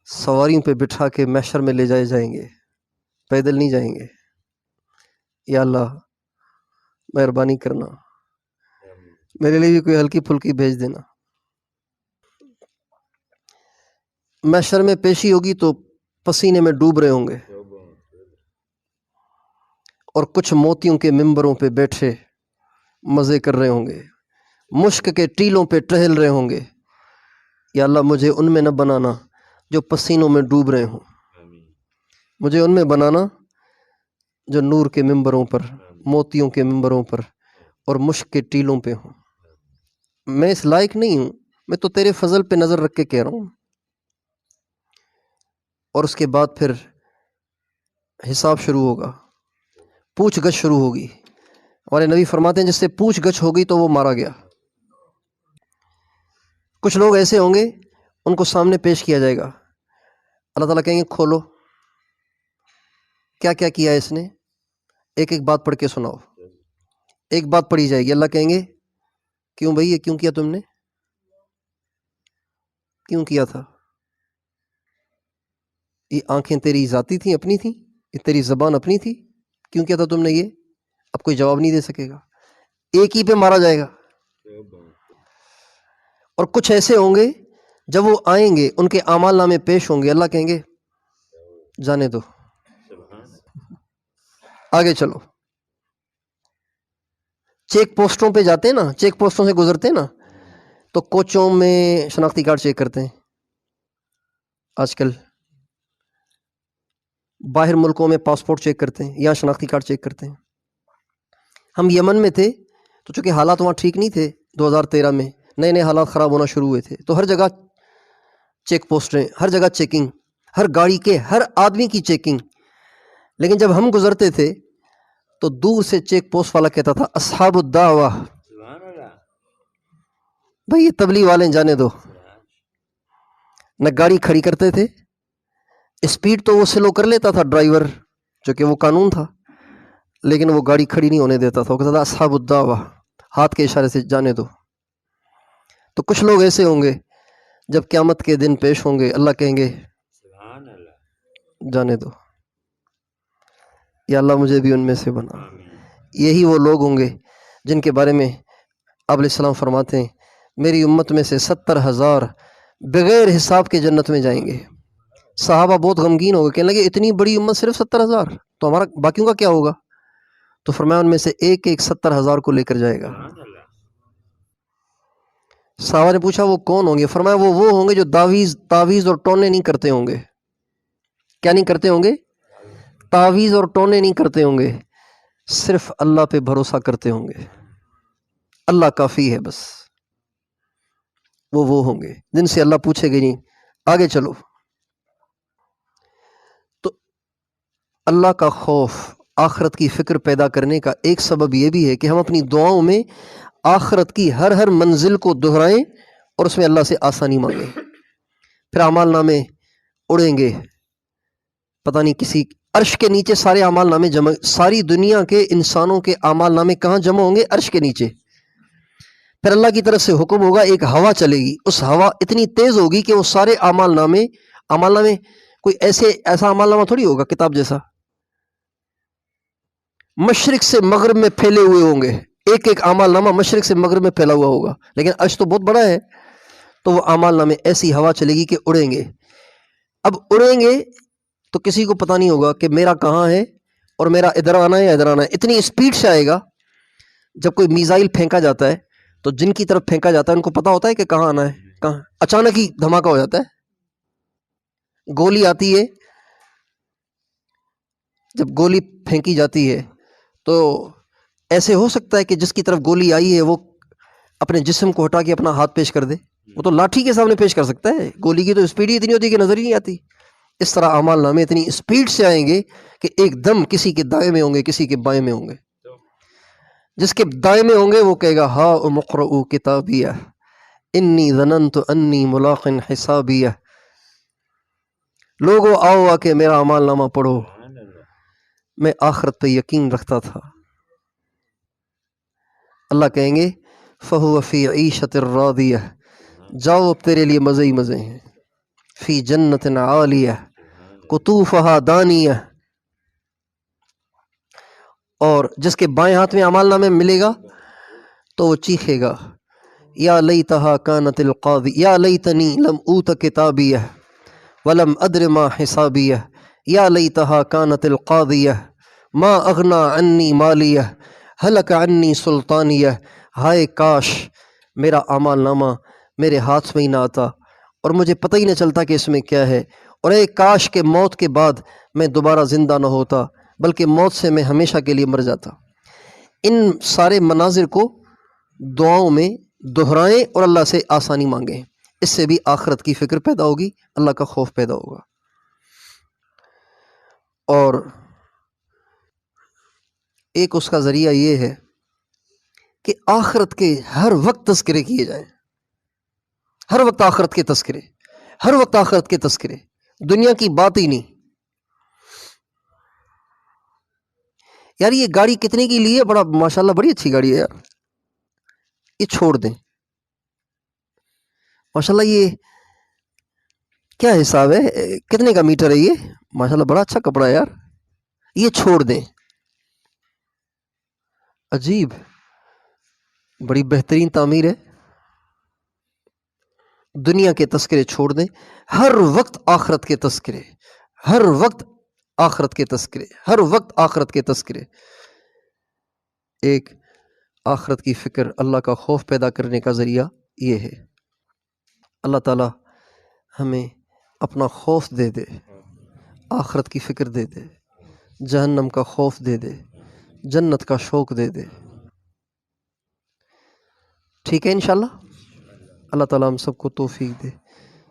سواریوں پہ بٹھا کے محشر میں لے جائیں گے، پیدل نہیں جائیں گے. یا اللہ مہربانی کرنا، میرے لیے بھی کوئی ہلکی پھلکی بھیج دینا. محشر میں پیشی ہوگی تو پسینے میں ڈوب رہے ہوں گے، اور کچھ موتیوں کے ممبروں پہ بیٹھے مزے کر رہے ہوں گے، مشک کے ٹیلوں پہ ٹہل رہے ہوں گے. یا اللہ مجھے ان میں نہ بنانا جو پسینوں میں ڈوب رہے ہوں، مجھے ان میں بنانا جو نور کے ممبروں پر، موتیوں کے ممبروں پر اور مشک کے ٹیلوں پہ ہوں. میں اس لائق نہیں ہوں، میں تو تیرے فضل پہ نظر رکھ کے کہہ رہا ہوں. اور اس کے بعد پھر حساب شروع ہوگا، پوچھ گچھ شروع ہوگی. ہمارے نبی فرماتے ہیں جس سے پوچھ گچھ ہوگی تو وہ مارا گیا. کچھ لوگ ایسے ہوں گے ان کو سامنے پیش کیا جائے گا، اللہ تعالیٰ کہیں گے کھولو کیا کیا کیا اس نے، ایک ایک بات پڑھ کے سناؤ. ایک بات پڑھی جائے گی، اللہ کہیں گے کیوں بھائی یہ کیوں کیا تم نے، کیوں کیا تھا؟ یہ آنکھیں تیری ذاتی تھیں، اپنی تھیں؟ یہ تیری زبان اپنی تھی؟ کیوں کیا تھا تم نے یہ؟ اب کوئی جواب نہیں دے سکے گا، ایک ہی پہ مارا جائے گا. اور کچھ ایسے ہوں گے جب وہ آئیں گے ان کے اعمال نامے پیش ہوں گے، اللہ کہیں گے جانے دو، آگے چلو. چیک پوسٹوں پہ جاتے ہیں نا، چیک پوسٹوں سے گزرتے ہیں نا، تو کوچوں میں شناختی کارڈ چیک کرتے ہیں. آج کل باہر ملکوں میں پاسپورٹ چیک کرتے ہیں، یہاں شناختی کارڈ چیک کرتے ہیں. ہم یمن میں تھے تو چونکہ حالات وہاں ٹھیک نہیں تھے، 2013 میں نئے نئے حالات خراب ہونا شروع ہوئے تھے، تو ہر جگہ چیک پوسٹیں، ہر جگہ چیکنگ، ہر گاڑی کے ہر آدمی کی چیکنگ. لیکن جب ہم گزرتے تھے تو دور سے چیک پوسٹ والا کہتا تھا اصحاب الدعوہ، بھئی یہ تبلیغ والے جانے دو. نہ گاڑی کھڑی کرتے تھے. اسپیڈ تو وہ سلو کر لیتا تھا ڈرائیور، جو کہ وہ قانون تھا، لیکن وہ گاڑی کھڑی نہیں ہونے دیتا تھا. وہ کہتا تھا اصحاب الدعوہ، ہاتھ کے اشارے سے جانے دو. تو کچھ لوگ ایسے ہوں گے جب قیامت کے دن پیش ہوں گے، اللہ کہیں گے جانے دو. یا اللہ مجھے بھی ان میں سے بنا. یہی وہ لوگ ہوں گے جن کے بارے میں آپ علیہ السلام فرماتے ہیں میری امت میں سے 70,000 بغیر حساب کے جنت میں جائیں گے. صحابہ بہت غمگین ہو گئے، کہنے لگے اتنی بڑی امت صرف 70,000، تو ہمارا باقیوں کا کیا ہوگا؟ تو فرمایا ان میں سے ایک 70,000 کو لے کر جائے گا. صحابہ نے پوچھا وہ کون ہوں گے؟ فرمایا وہ ہوں گے جو تعویذ اور ٹونے نہیں کرتے ہوں گے. کیا نہیں کرتے ہوں گے؟ تعویذ اور ٹونے نہیں کرتے ہوں گے، صرف اللہ پہ بھروسہ کرتے ہوں گے. اللہ کافی ہے بس. وہ ہوں گے جن سے اللہ پوچھے گا نہیں آگے چلو. تو اللہ کا خوف، آخرت کی فکر پیدا کرنے کا ایک سبب یہ بھی ہے کہ ہم اپنی دعاؤں میں آخرت کی ہر منزل کو دہرائیں اور اس میں اللہ سے آسانی مانگیں. پھر اعمال نامے اڑیں گے، پتہ نہیں کسی عرش کے نیچے سارے اعمال نامے جمع، ساری دنیا کے انسانوں کے اعمال نامے کہاں جمع ہوں گے؟ عرش کے نیچے. پھر اللہ کی طرف سے حکم ہوگا، ایک ہوا چلے گی، اس ہوا اتنی تیز ہوگی کہ وہ سارے اعمال نامے کوئی ایسا اعمال نامہ تھوڑی ہوگا کتاب جیسا، مشرق سے مغرب میں پھیلے ہوئے ہوں گے. ایک اعمال نامہ مشرق سے مغرب میں پھیلا ہوا ہوگا، لیکن عرش تو بہت بڑا ہے. تو وہ اعمال نامے ایسی ہوا چلے گی کہ اڑیں گے. اب اڑیں گے تو کسی کو پتہ نہیں ہوگا کہ میرا کہاں ہے اور میرا ادھر آنا ہے یا ادھر آنا ہے. اتنی اسپیڈ سے آئے گا. جب کوئی میزائل پھینکا جاتا ہے تو جن کی طرف پھینکا جاتا ہے ان کو پتہ ہوتا ہے کہ کہاں آنا ہے، کہاں. اچانک ہی دھماکہ ہو جاتا ہے. گولی آتی ہے، جب گولی پھینکی جاتی ہے تو ایسے ہو سکتا ہے کہ جس کی طرف گولی آئی ہے وہ اپنے جسم کو ہٹا کے اپنا ہاتھ پیش کر دے. وہ تو لاٹھی کے سامنے پیش کر سکتا ہے، گولی کی تو اسپیڈ ہی اتنی ہوتی ہے کہ نظر ہی نہیں آتی. اس طرح اعمال نامے اتنی اسپیڈ سے آئیں گے کہ ایک دم کسی کے دائیں میں ہوں گے، کسی کے بائیں میں ہوں گے. جس کے دائیں میں ہوں گے وہ کہے گا ہا اقرؤوا کتابیہ انی ظننت انی ملاق حسابیہ. لوگو آؤ آ کے میرا اعمال نامہ پڑھو، میں آخرت پہ یقین رکھتا تھا. اللہ کہیں گے فہو فی عیشۃ راضیہ، جاؤ اب تیرے لیے مزے ہی مزے ہیں. فی جنت عالیہ قطوفہا دانیہ. اور جس کے بائیں ہاتھ میں اعمال نامے ملے گا تو وہ چیخے گا یا لیتہا کانت القاضی یا لیتنی لم اوت کتابیہ ولم ادر ما حسابیہ یا لیتہا کانت القاضیہ ما اغنا عنی مالیہ ہلک عنی سلطانیہ. ہائے کاش میرا اعمال نامہ میرے ہاتھ میں ہی نہ آتا اور مجھے پتہ ہی نہ چلتا کہ اس میں کیا ہے. اور اے کاش کہ موت کے بعد میں دوبارہ زندہ نہ ہوتا بلکہ موت سے میں ہمیشہ کے لیے مر جاتا. ان سارے مناظر کو دعاؤں میں دہرائیں اور اللہ سے آسانی مانگیں. اس سے بھی آخرت کی فکر پیدا ہوگی، اللہ کا خوف پیدا ہوگا. اور ایک اس کا ذریعہ یہ ہے کہ آخرت کے ہر وقت تذکرے کیے جائیں. ہر وقت آخرت کے تذکرے، ہر وقت آخرت کے تذکرے، دنیا کی بات ہی نہیں. یار یہ گاڑی کتنے کی لی ہے؟ بڑا ماشاءاللہ بڑی اچھی گاڑی ہے یار، یہ چھوڑ دیں. ماشاءاللہ یہ کیا حساب ہے، کتنے کا میٹر ہے یہ؟ ماشاءاللہ بڑا اچھا کپڑا ہے یار، یہ چھوڑ دیں. عجیب، بڑی بہترین تعمیر ہے. دنیا کے تذکرے چھوڑ دیں، ہر وقت آخرت کے تذکرے، ہر وقت آخرت کے تذکرے، ہر وقت آخرت کے تذکرے. ایک آخرت کی فکر، اللہ کا خوف پیدا کرنے کا ذریعہ یہ ہے. اللہ تعالی ہمیں اپنا خوف دے دے، آخرت کی فکر دے دے، جہنم کا خوف دے دے، جنت کا شوق دے دے. ٹھیک ہے انشاءاللہ. اللہ تعالی ہم سب کو توفیق دے.